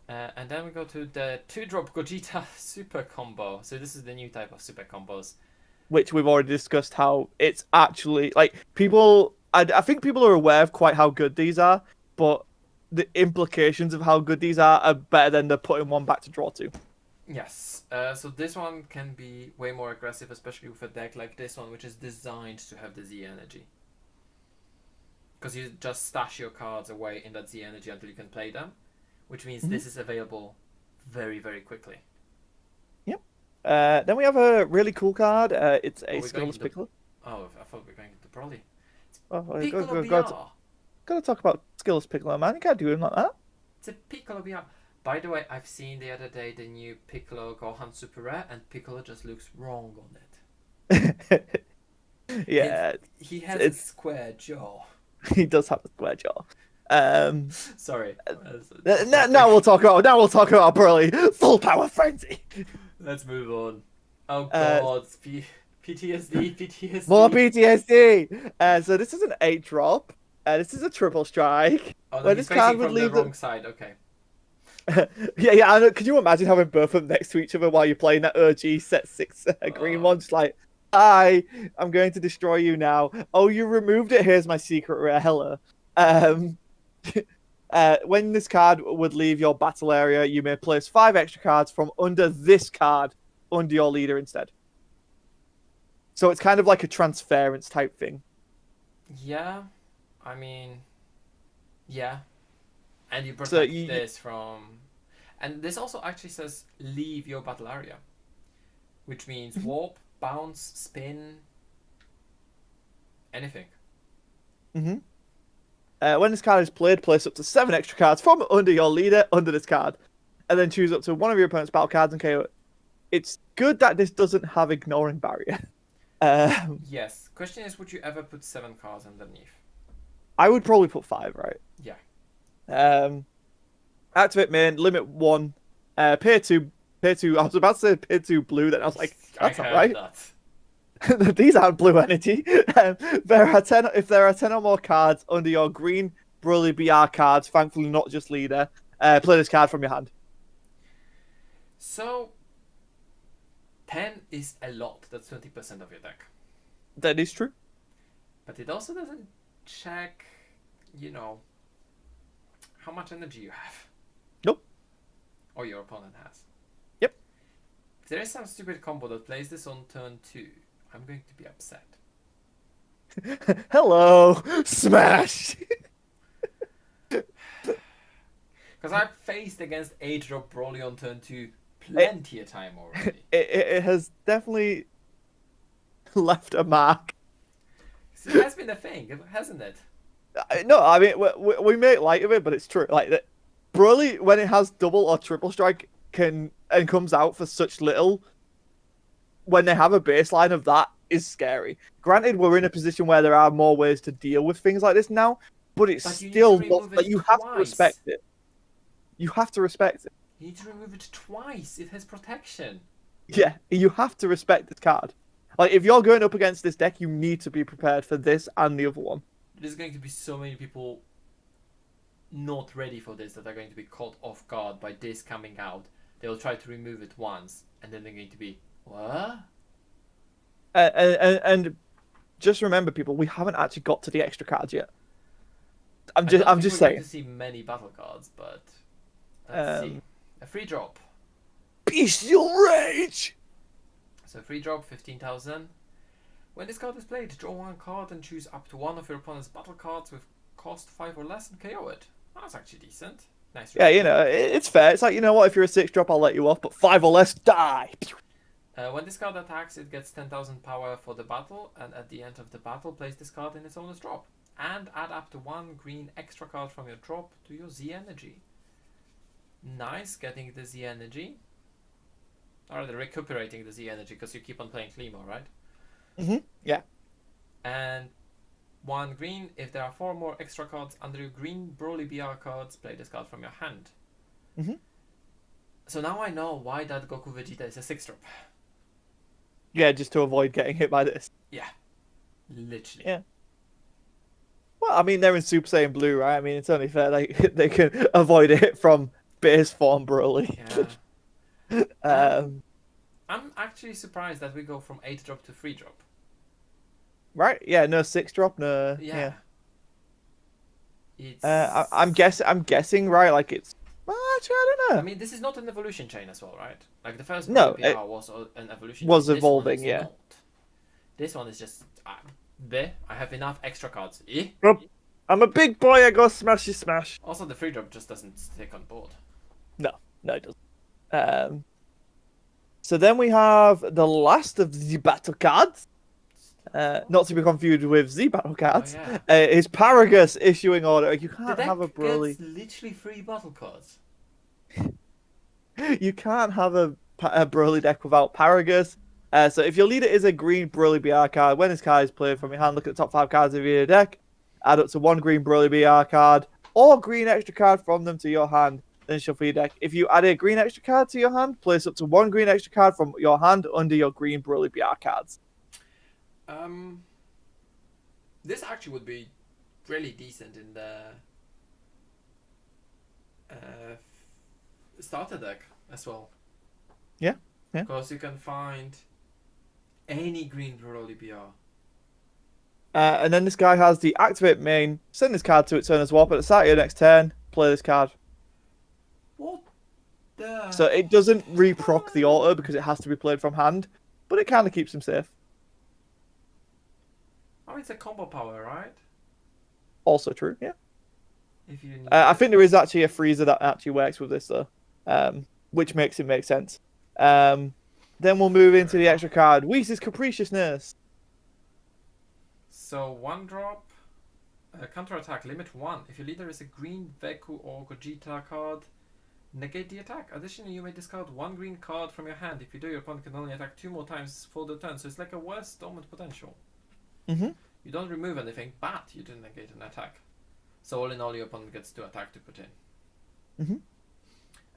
And then we go to the 2-drop Gogeta super combo. So this is the new type of super combos. Which we've already discussed how it's actually like people. I think people are aware of quite how good these are, but the implications of how good these are better than they're putting one back to draw to. Yes. So this one can be way more aggressive, especially with a deck like this one, which is designed to have the Z energy. Because you just stash your cards away in that Z energy until you can play them, which means Mhm. this is available very, very quickly. Yep. Then we have a really cool card. It's Oh, a we're going Skillless into. Piccolo. Oh, I thought we were going into Broly. Oh, Piccolo go, BR. gotta talk about Skillless Piccolo, man. You can't do him like that. It's a Piccolo BR. By the way, I've seen the other day the new Piccolo Gohan Super Rare, and Piccolo just looks wrong on it. He, Yeah, he has a it's square jaw. he does have a square jaw. Um, Sorry. now we'll talk about Broly. Full power frenzy. Let's move on. Oh Uh, god, PTSD, More PTSD. PTSD. So this is an 8-drop. This is a triple strike. Oh no, Where he's this card facing would from the leave the wrong side. Okay. yeah. I know. Could you imagine having both of them next to each other while you're playing that OG set 6 green Uh, one? Just like, I'm going to destroy you now. Oh, you removed it. Here's my secret rare. Hello. Um, when this card would leave your battle area, you may place 5 extra cards from under this card under your leader instead. So it's kind of like a transference type thing. yeah. I mean, yeah. And you So protect you this from. And this also actually says leave your battle area, which means warp, bounce, spin, anything. Mhm. When this card is played, place up to 7 extra cards from under your leader under this card, and then choose up to one of your opponent's battle cards and KO it. It's good that this doesn't have ignoring barrier. Yes. Question is, would you ever put 7 cards underneath? I would probably put 5, right? Yeah. Um, Activate main, limit 1, pay 2, pay 2. I was about to say pay 2 blue, then I was like, I that's not heard right. that. These aren't blue energy. If there are 10 or more cards under your green Broly BR cards, thankfully not just leader, play this card from your hand. So 10 is a lot. That's 20% of your deck. That is true. But it also doesn't check, you know, how much energy you have. Nope. Or your opponent has. Yep. If there is some stupid combo that plays this on turn 2, I'm going to be upset. Hello, smash. Because I've faced against 8-drop Broly on turn 2 plenty of time already. It has definitely left a mark. So it has been a thing, hasn't it? No, I mean we make light of it, but it's true. Like that, Broly when it has double or triple strike comes out for such little. When they have a baseline of that, is scary. Granted, we're in a position where there are more ways to deal with things like this now, but it's But you need still to not. remove Like, it you have to respect twice. it. You have to respect it. You need to remove it twice. It has protection. Yeah, you have to respect this card. Like if you're going up against this deck, you need to be prepared for this and the other one. There's going to be so many people not ready for this that are going to be caught off guard by this coming out. They'll try to remove it once, and then they're going to be, what? And just remember, people, we haven't actually got to the extra cards yet. I'm just we're going saying. to see many battle cards, but let's see. A free drop. Bestial Rage! So free drop, 15,000. When this card is played, draw 1 card and choose up to 1 of your opponent's battle cards with cost 5 or less and KO it. That's actually decent. Nice. Yeah, you know, it's fair. It's like, you know what, if you're a 6-drop, I'll let you off, but 5 or less, die! When this card attacks, it gets 10,000 power for the battle, and at the end of the battle, place this card in its owner's drop. And add up to 1 green extra card from your drop to your Z energy. Nice, getting the Z energy. Or they're recuperating the Z energy because you keep on playing Klimo, right? Yeah. And 1 green, if there are 4 more extra cards under your green Broly BR cards, play this card from your hand. So now I know why that Goku Vegeta is a 6-drop. Yeah, just to avoid getting hit by this. Yeah. Literally. Yeah. Well, I mean, they're in Super Saiyan Blue, right? I mean, it's only fair they can avoid it from base form Broly. Yeah. I'm actually surprised that we go from 8-drop to 3-drop. Right? Yeah, no 6-drop, no. Yeah. I'm guessing, right? Like it's Actually, I don't I know. mean, this is not an evolution chain as well, right? Like the first Broly No, it PR was an evolution chain. was This one evolving. is Yeah. not. This one is just there. I have enough extra cards. Eh? Well, I'm a big boy. I go smashy smash. Also, the free drop just doesn't stick on board. No, no, it doesn't. So then we have the last of the battle cards. Not to be confused with Z battle Oh cards. yeah. Is Paragus issuing order? You The can't have a deck Broly. gets literally 3 battle cards. You can't have a Broly deck without Paragus. So if your leader is a green Broly BR card, when this card is played from your hand, look at the top 5 cards of your deck. Add up to 1 green Broly BR card or green extra card from them to your hand. Then shuffle your deck. If you add a green extra card to your hand, place up to 1 green extra card from your hand under your green Broly BR cards. Um, this actually would be really decent in the starter deck as well. Yeah, yeah. Because you can find any green Broly BR. And then this guy has the activate main, send this card to its turn as well, but at the start of your next turn, play this card. What the? So it doesn't reproc the auto because it has to be played from hand, but it kind of keeps him safe. Oh, it's a combo power, right? Also true, yeah. If you need I think there is actually a freezer that actually works with this though, which makes it make sense. Then we'll move into the extra card, Whis' Capriciousness. So 1 drop, counter attack, limit 1. If your leader is a green Veku or Gogeta card, negate the attack. Additionally, you may discard 1 green card from your hand. If you do, your opponent can only attack 2 more times for the turn. So it's like a worst dormant potential. Mm-hmm. You don't remove anything, but you do negate an attack. So all in all, your opponent gets 2 attack to put in. Mm-hmm.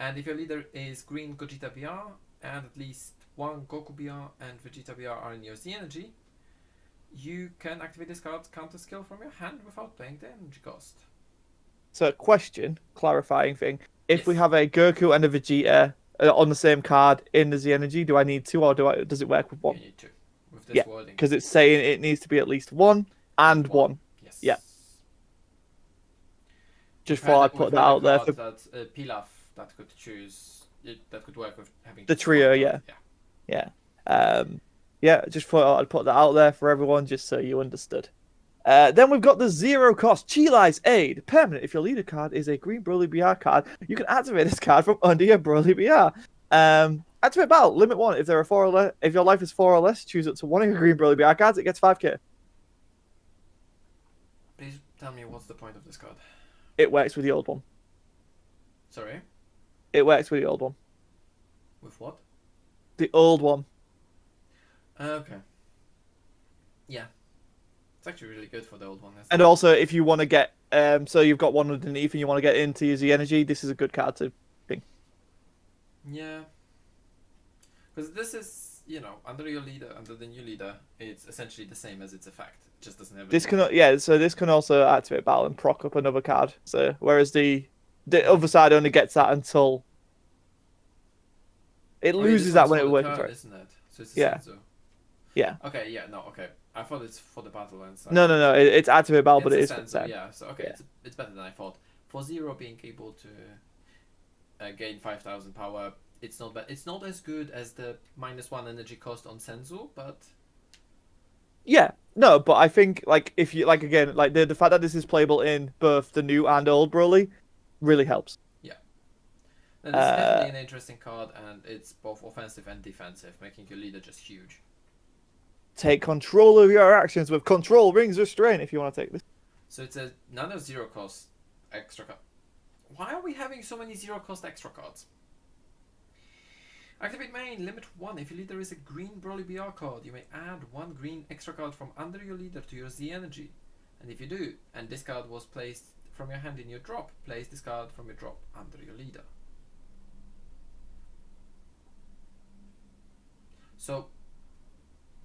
And if your leader is green Gogeta BR, and at least 1 Goku BR and Vegeta BR are in your Z energy, you can activate this card's counter skill from your hand without paying the energy cost. So question, clarifying thing. If Yes. we have a Goku and a Vegeta on the same card in the Z energy, do I need 2 or does it work with You 1? need to. With this Yeah, wording. because it's saying it needs to be at least 1 and 1. Yes. Yeah. Just We've thought had- I'd put we've that had a out there card for that Pilaf that could choose that could work with having the just one trio, card. yeah. Yeah, just thought I'd put that out there for everyone just so you understood. Then we've got the 0 cost Chili's Aid. Permanent. If your leader card is a green Broly BR card, you can activate this card from under your Broly BR. Activate battle. Limit 1. If there are 4 or less, if your life is 4 or less, choose up to 1 of your green Broly BR cards. It gets 5k. Please tell me what's the point of this card. It works with the old one. Sorry? It works with the old one. With what? The old one. Okay. Yeah. It's actually really good for the old one. And also, if you want to get, so you've got one underneath and you want to get into your Z energy, this is a good card to ping. Yeah. Because this is, under your leader, under the new leader, it's essentially the same as its effect. It just doesn't have This can, so this can also activate battle and proc up another card. So whereas the other side only gets that until it loses that when it works. Turn, isn't it? So it's Yeah. Senzu. Yeah. Okay, yeah, no, okay. I thought it's for the battle and stuff. No. It's activate battle, but it is for Senzu, turn. yeah. So okay, Yeah. it's better than I thought. For 0 being able to gain 5,000 power, it's not bad. It's not as good as the -1 energy cost on Senzu, but Yeah. No, but I think if you again the fact that this is playable in both the new and old Broly really helps. then it's definitely an interesting card, and it's both offensive and defensive, making your leader just huge. Take control of your actions with control rings restraint if you want to take this. So it's another 0 cost extra card. Why are we having so many 0 cost extra cards? Activate main, limit 1. If your leader is a green Broly BR card, you may add 1 green extra card from under your leader to your Z energy. And if you do, and this card was placed from your hand in your drop, place this card from your drop under your leader. So,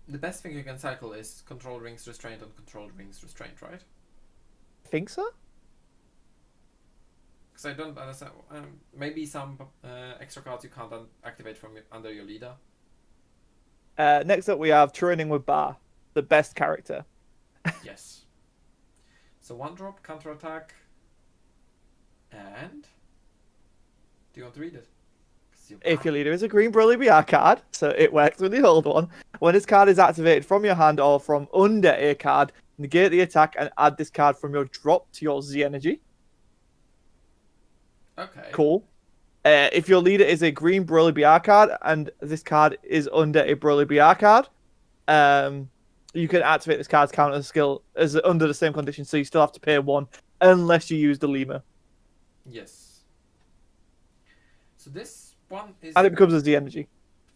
the best thing you can cycle is control rings restraint on control rings restraint, right? I think so. Because I don't understand. Maybe some extra cards you can't activate from under your leader. Next up, we have Training with Bar, the best character. Yes. So 1 drop, counter attack, and Do you want to read it? If your leader is a green Broly BR card, so it works with the old one, when this card is activated from your hand or from under a card, negate the attack and add this card from your drop to your Z energy. Okay. Cool. If your leader is a green Broly BR card and this card is under a Broly BR card, you can activate this card's counter skill as under the same condition, so you still have to pay 1 unless you use the lemur. Yes. So this one is... And it becomes a Z energy.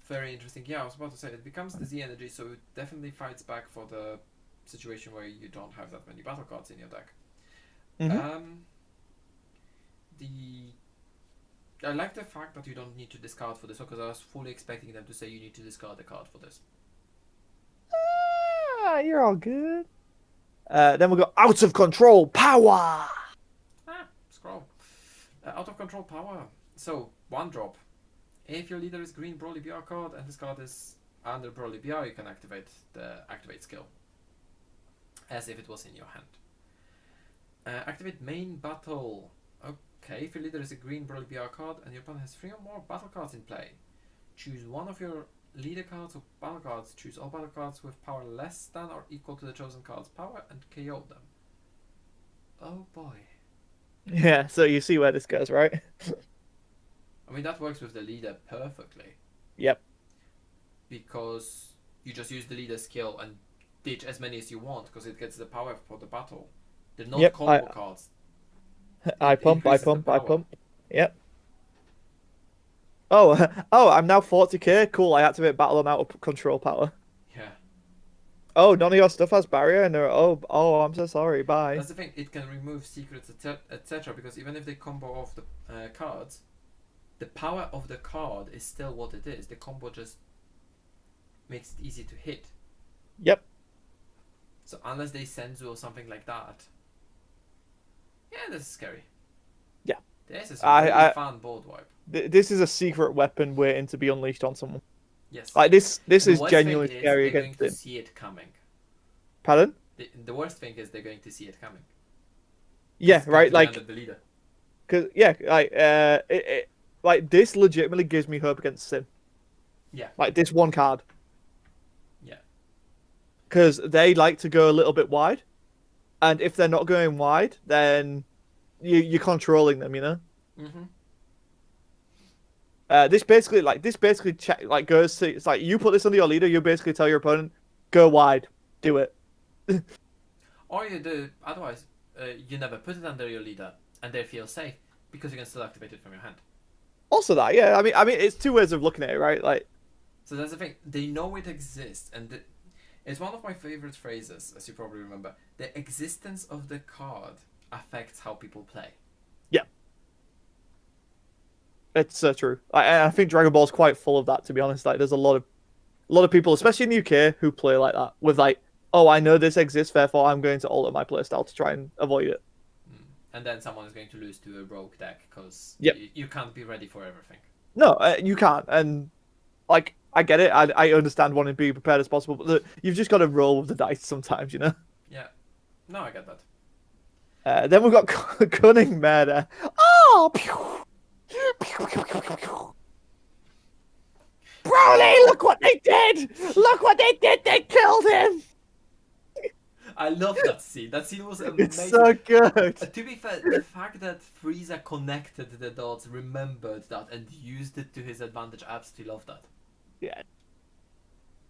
Very interesting. Yeah, I was about to say, it becomes the Z energy, so it definitely fights back for the situation where you don't have that many battle cards in your deck. I like the fact that you don't need to discard for this one, because I was fully expecting them to say you need to discard a card for this. You're all good. Then we've got Out of Control Power. Scroll. Out of Control Power. So, 1 drop. If your leader is green Broly BR card and this card is under Broly BR, you can activate the activate skill as if it was in your hand. Activate main battle. Okay, if your leader is a green Broly BR card and your opponent has 3 or more battle cards in play, choose one of your leader cards or battle cards. Choose all battle cards with power less than or equal to the chosen card's power and KO them. Oh boy. Yeah, so you see where this goes, right? I mean, that works with the leader perfectly. Yep. Because you just use the leader skill and ditch as many as you want, because it gets the power for the battle. They're not combo cards. I pump. Yep. Oh, I'm now 40k. Cool, I activate battle and out of control power. Yeah. Oh, none of your stuff has barrier, and oh, I'm so sorry. Bye. That's the thing. It can remove secrets, etc. Because even if they combo off the cards, the power of the card is still what it is. The combo just makes it easy to hit. Yep. So unless they senzu or something like that, yeah, this is scary. Yeah. This is a really fun board wipe. This is a secret weapon waiting to be unleashed on someone. Yes. Like this is genuinely scary against them. They're going to see it coming. Pardon? The worst thing is they're going to see it coming. Yeah, right. Like, the leader. Cause yeah, like this legitimately gives me hope against Sim. Yeah. Like this one card. Yeah. Because they like to go a little bit wide, and if they're not going wide, then you're controlling them. You know. Mhm. This basically goes to, it's like you put this under your leader, you basically tell your opponent, go wide, do it. Or you do otherwise, you never put it under your leader, and they feel safe because you can still activate it from your hand. Also, that I mean, it's 2 ways of looking at it, right? Like, so that's the thing. They know it exists, and it's one of my favorite phrases, as you probably remember. The existence of the card affects how people play. Yeah. It's so true. I think Dragon Ball's quite full of that, to be honest. Like, there's a lot of people, especially in the UK, who play like that. With like, oh, I know this exists, therefore I'm going to alter my playstyle to try and avoid it. And then someone is going to lose to a rogue deck because you can't be ready for everything. No, you can't. And like, I get it. I understand wanting to be prepared as possible, but you've just got to roll with the dice sometimes, you know. Yeah. No, I get that. Then we've got Cunning Murder. Oh, pew! Pew, pew, pew, pew, pew. Broly, look what they did! Look what they did! They killed him! I love that scene. That scene was amazing. It's so good. To be fair, the fact that Frieza connected the dots, remembered that, and used it to his advantage, I absolutely love that. Yeah.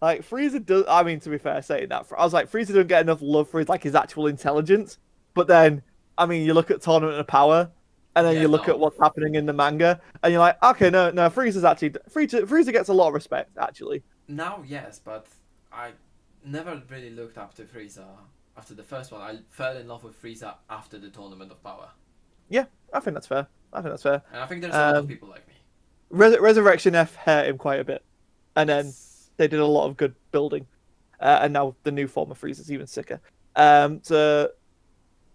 Like, Frieza does... I mean, to be fair, saying that, I was like, Frieza doesn't get enough love for his actual intelligence. But then, I mean, you look at Tournament of Power, and then you look at what's happening in the manga, and you're like, okay, no, Frieza's actually... Frieza gets a lot of respect, actually. Now, yes, but I never really looked up to Frieza after the first one. I fell in love with Frieza after the Tournament of Power. Yeah, I think that's fair. And I think there's a lot of people like me. Resurrection F hurt him quite a bit. And then they did a lot of good building. And now the new form of Frieza is even sicker. So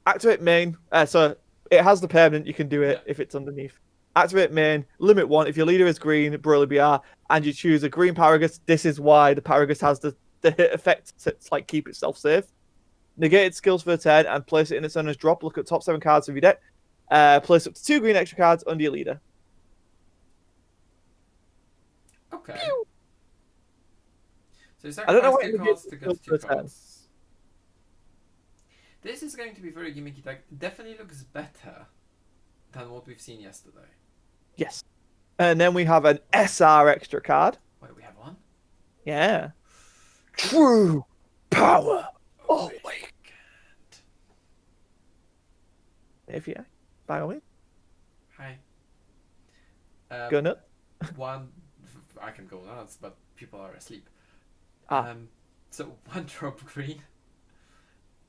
activate main. So it has the permanent. You can do it if it's underneath. Activate main. Limit 1. If your leader is green, Broly BR, and you choose a green Paragus, this is why the Paragus has the hit effect to like keep itself safe. Negate its skills for a turn and place it in its owner's drop. Look at top 7 cards of your deck. Place up to 2 green extra cards under your leader. Okay. So you I don't know sacrifice what two it gives cards to skill get two per turn. cards. This is going to be very gimmicky. Like, definitely looks better than what we've seen yesterday. Yes. And then we have an SR extra card. Wait, we have one? Yeah. True power. Oh Oh my my. god. If yeah, by all means, Hi. go nuts. One. I can go nuts, but people are asleep. Ah, So one drop green.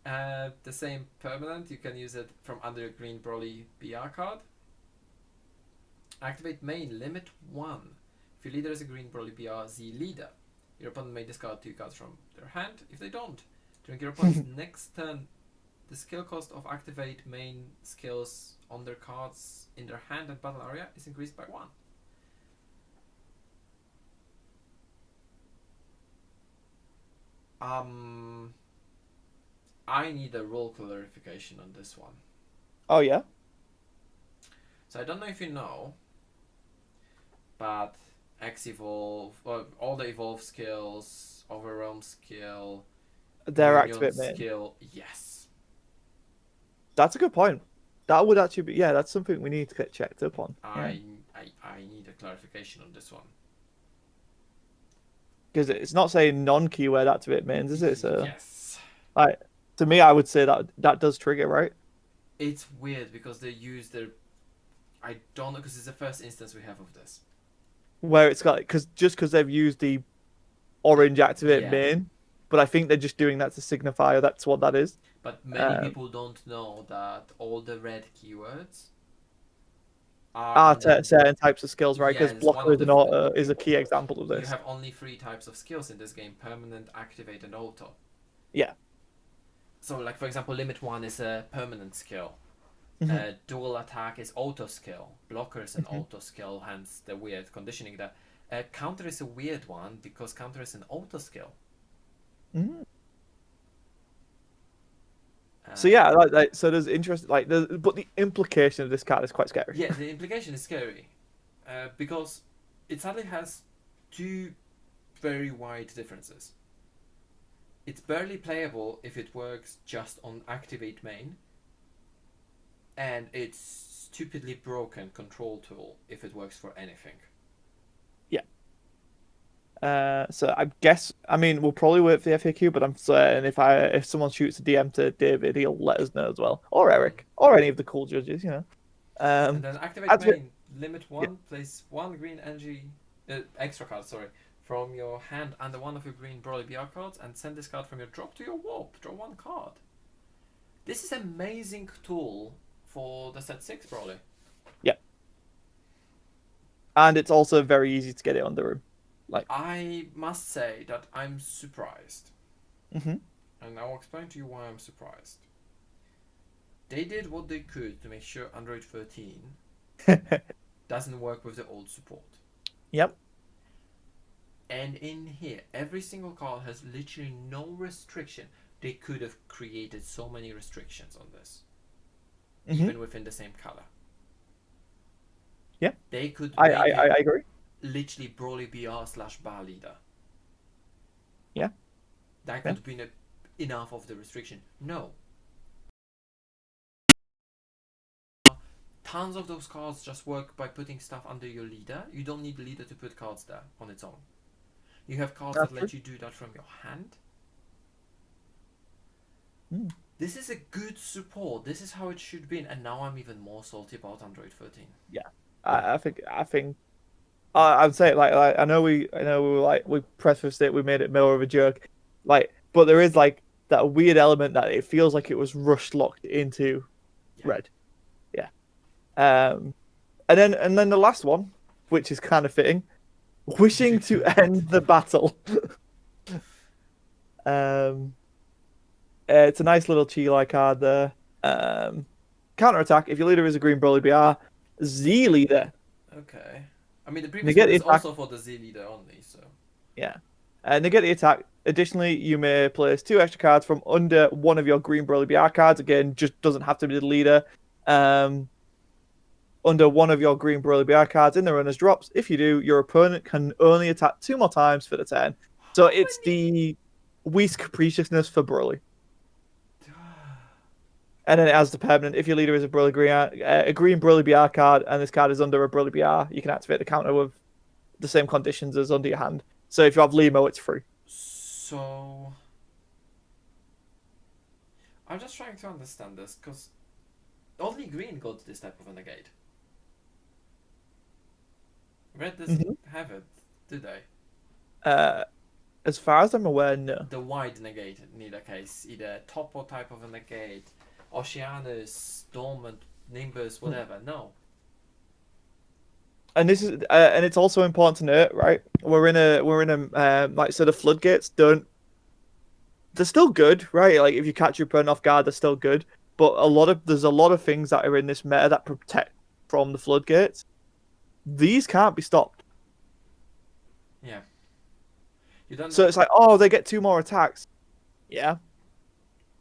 The same permanent. You can use it from under your green Broly BR card. Activate main, limit 1. If your leader is a green Broly BR Z leader, your opponent may discard 2 cards from their hand. If they don't, during your opponent's next turn, the skill cost of activate main skills on their cards in their hand and battle area is increased by 1. I need a rule clarification on this one. oh yeah. So I don't know if you know, but X evolve, well, all the evolve skills, overwhelm skill, Their union activate main. skill, yes. That's a good point. That would actually be yeah. That's something we need to get checked up on. Yeah. I need a clarification on this one. Because it's not saying non-keyword activate mains, is it? So Yes. like to me, I would say that that does trigger, right? It's weird because they use their. I don't know because it's the first instance we have of this. Where it's got because they've used the orange activate Yeah. main, but I think they're just doing that to signify that's what that is. But many people don't know that all the red keywords are under. Certain types of skills, right? Because Yes, one blocker of is the. an auto is a key example of You this. have only 3 types of skills in this game: permanent, activate, and auto. Yeah. So, like for example, limit 1 is a permanent skill. Mhm. Dual attack is auto skill. Blocker is an Mhm. auto skill, hence the weird conditioning there. Counter is a weird one because counter is an auto skill. Mhm. So Uh, yeah, so there's interest but the implication of this card is quite scary. yeah, the implication is scary because it sadly has 2 very wide differences. It's barely playable if it works just on activate main, and it's stupidly broken control tool if it works for anything. Yeah. So I guess I mean we'll probably wait for the FAQ, but I'm certain if someone shoots a DM to David, he'll let us know as well, or Eric, or any of the cool judges, you know. And then activate Activate. main, limit Yeah. 1, place 1 green energy, extra card, sorry, from your hand under one of your green Broly BR cards and send this card from your drop to your warp. Draw 1 card. This is an amazing tool for the set 6 Broly. Yeah. And it's also very easy to get it on the room. Like. I must say that I'm surprised. Mhm. And I'll explain to you why I'm surprised. They did what they could to make sure Android 13 doesn't work with the old support. Yep. And in here, every single card has literally no restriction. They could have created so many restrictions on this, even within the same color. Yeah. They could I make I, it I agree. literally Broly BR/Bar leader. Yeah. That could have been enough of the restriction. No. Tons of those cards just work by putting stuff under your leader. You don't need the leader to put cards there on its own. You have cards That's that let you do that from your hand. Mm. This is a good support. This is how it should be, and now I'm even more salty about Android 13. Yeah. I think I'd say like I know we were like we prefaced it, we made it more of a joke, like, but there is like that weird element that it feels like it was rush locked into red. Yeah. And then the last one, which is kind of fitting, wishing to end the battle. It's a nice little Chi card there. Counter attack. If your leader is a green Broly BR, Z leader. Okay. I mean, the previous Negate one the is attack. also for the Z leader only, so. Yeah. Negate the attack. Additionally, you may place 2 extra cards from under one of your green Broly BR cards. Again, just doesn't have to be the leader. under one of your green Broly BR cards in the runner's drops. If you do, your opponent can only attack 2 more times for the turn. So How it's many? the Whis Capriciousness for Broly. And then it has the permanent. If your leader is a green Broly BR card, and this card is under a Broly BR, you can activate the counter with the same conditions as under your hand. So if you have Limo, it's free. So I'm just trying to understand this because only green got this type of a negate. Red doesn't Mhm. have it, do they? Uh, as far as I'm aware, no. The wide negate in either case, either Topo type of a negate, Oceanus, Dormant, Nimbus, whatever. No. And this is and it's also important to note, right? We're in a like, so the floodgates don't, they're still good, right? Like if you catch your opponent off guard, they're still good. But there's a lot of things that are in this meta that protect from the floodgates. These can't be stopped. Yeah. You don't. So it's like, oh, they get 2 more attacks. Yeah,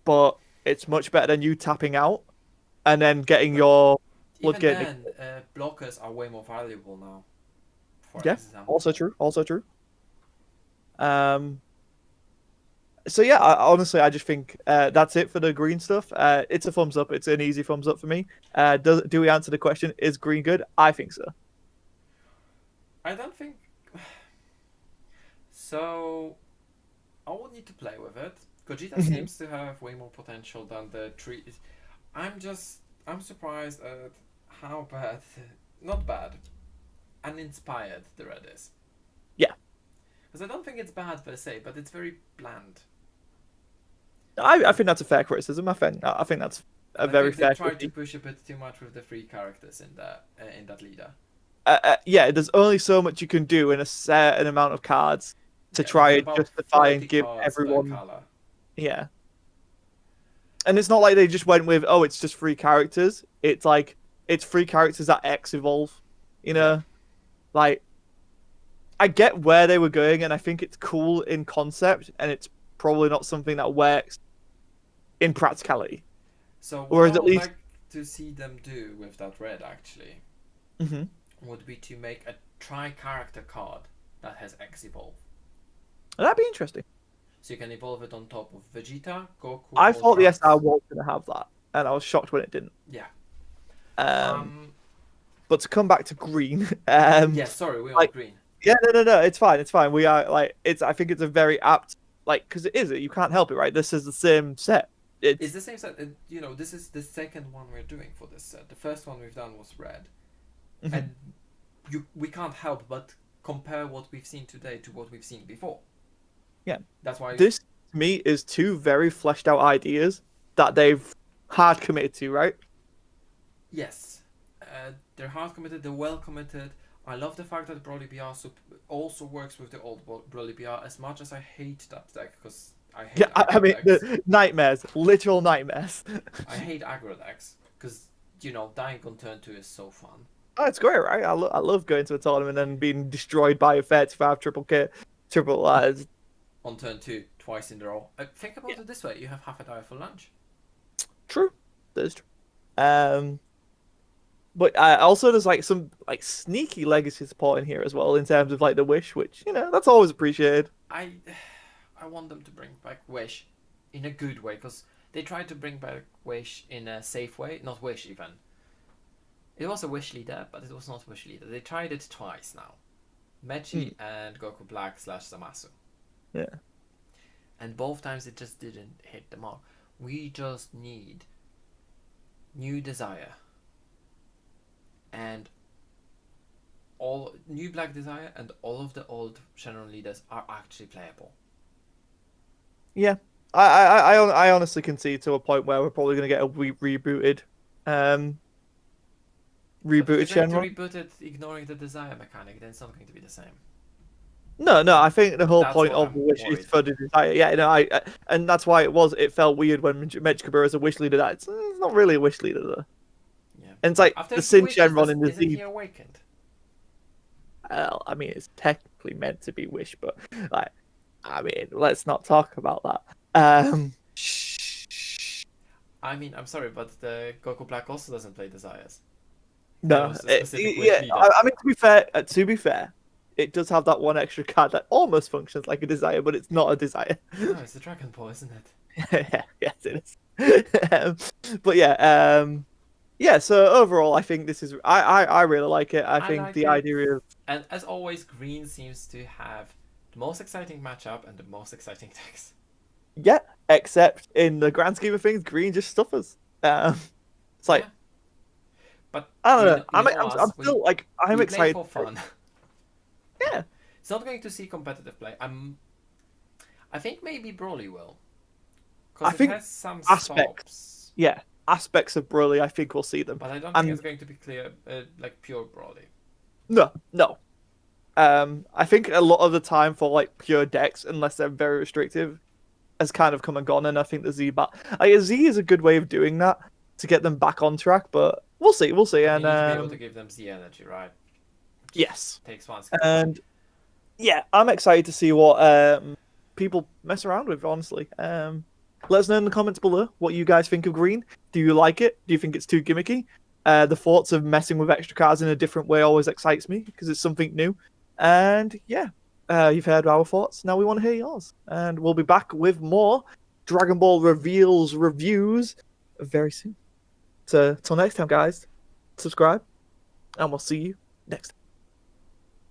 but it's much better than you tapping out and then getting But your even floodgate. then, blockers are way more valuable now. For Yeah, also example. true. Also true. Um, so yeah, honestly, I just think that's it for the green stuff. It's a thumbs up. It's an easy thumbs up for me. Do we answer the question? Is green good? I think so. I don't think. So I would need to play with it. Gogeta Mhm. seems to have way more potential than the trees. I'm surprised at how bad, not bad, uninspired the red is. Yeah, Because I don't think it's bad per se, but it's very bland. I think that's a fair criticism. I think that's a And I very think they fair tried to critique. push a bit too much with the free characters in that leader. Yeah, there's only so much you can do in a certain amount of cards to Yeah, they try had and about justify and 40 give cards per everyone. color. Yeah, and it's not like they just went with, oh, it's just 3 characters. It's like it's 3 characters that X evolve. You Yeah. know, like I get where they were going, and I think it's cool in concept, and it's probably not something that works in practicality. So what I Whereas at would least, like to see them do with that red actually Mhm. would be to make a tri-character card that has X evolve. That'd be interesting. So you can evolve it on top of Vegeta, Goku, I or thought the SR Trunks. was going to have that, and I was shocked when it didn't. Yeah. Um, Um. but to come back to green, Yeah. Sorry, we're on like, green. yeah, no, it's fine, it's fine. We are like, it's. I think it's a very apt, like, because it is. You can't help it, right? This is the same set. It's It's the same set. This is the second one we're doing for this set. The first one we've done was red, Mhm. and we can't help but compare what we've seen today to what we've seen before. Yeah. That's why. This to me is 2 very fleshed out ideas that they've hard committed to, right? Yes, they're hard committed. They're well committed. I love the fact that Broly BR also works with the old Broly BR. As much as I hate that deck because I Yeah, hate I aggro mean, decks. the nightmares, literal nightmares. I hate aggro decks because dying on turn 2 is so fun. Oh, it's great, right? I love going to a tournament and being destroyed by a 35 triple K, triple. On turn 2, twice in a row. Think Yeah, about it this way: you have half a die for lunch. true. That is true. Um, but also there's like some like sneaky legacy support in here as well in terms of like the wish, which that's always appreciated. I I want them to bring back Wish in a good way because they tried to bring back Wish in a safe way. Not Wish even. It was a Wish leader, but it was not Wish leader. They tried it twice now. Hmm. Mechi and Goku Black / Zamasu. Yeah, And both times it just didn't hit the mark. We just need new Desire and all new Black Desire and all of the old Shenron leaders are actually playable. yeah. I honestly can see to a point where we're probably gonna get a rebooted, um, But if rebooted you're going to Shenron. reboot it ignoring the Desire mechanic, then it's not going to be the same. No. I think the whole That's point what of the I'm wish is worried. for the desire. Yeah, and that's why it felt weird when Mechikabura is a wish leader. It's not really a wish leader though. Yeah. And it's like After the he Sin wishes, Shenron in the isn't Z. he awakened? Well, I mean, it's technically meant to be wish, but like, I mean, let's not talk about that. Shh. I mean, I'm sorry, but the Goku Black also doesn't play Desires. There No, was a specific wish yeah. leader. I mean, to be fair, it does have that one extra card that almost functions like a desire, but it's not a desire. No, it's the Dragon Ball, isn't it? Yeah, yes, it is. um, but yeah, yeah. So overall, I think this is. I really like it. I I think like the it. idea of And as always, green seems to have the most exciting matchup and the most exciting decks. yeah, except in the grand scheme of things, green just suffers. It's like Yeah, but I don't know. you know I'm us, still like I'm we play excited. for fun. Yeah, It's not going to see competitive play. I think maybe Broly will, I because it think has some aspects. stops. Yeah, aspects of Broly. I think we'll see them. But I don't think And it's going to be clear, like pure Broly. no, no. I think a lot of the time for like pure decks, unless they're very restrictive, has kind of come and gone. And I think the Z, but Z is a good way of doing that to get them back on track. But we'll see, we'll see. But you And need to be able to give them the energy, right? Which yes, takes one skill point. and yeah, I'm excited to see what people mess around with. Honestly, let us know in the comments below what you guys think of green. Do you like it? Do you think it's too gimmicky? The thoughts of messing with extra cards in a different way always excites me because it's something new. And yeah, you've heard our thoughts. Now we want to hear yours, and we'll be back with more Dragon Ball reveals reviews very soon. So till next time, guys, subscribe, and we'll see you next time.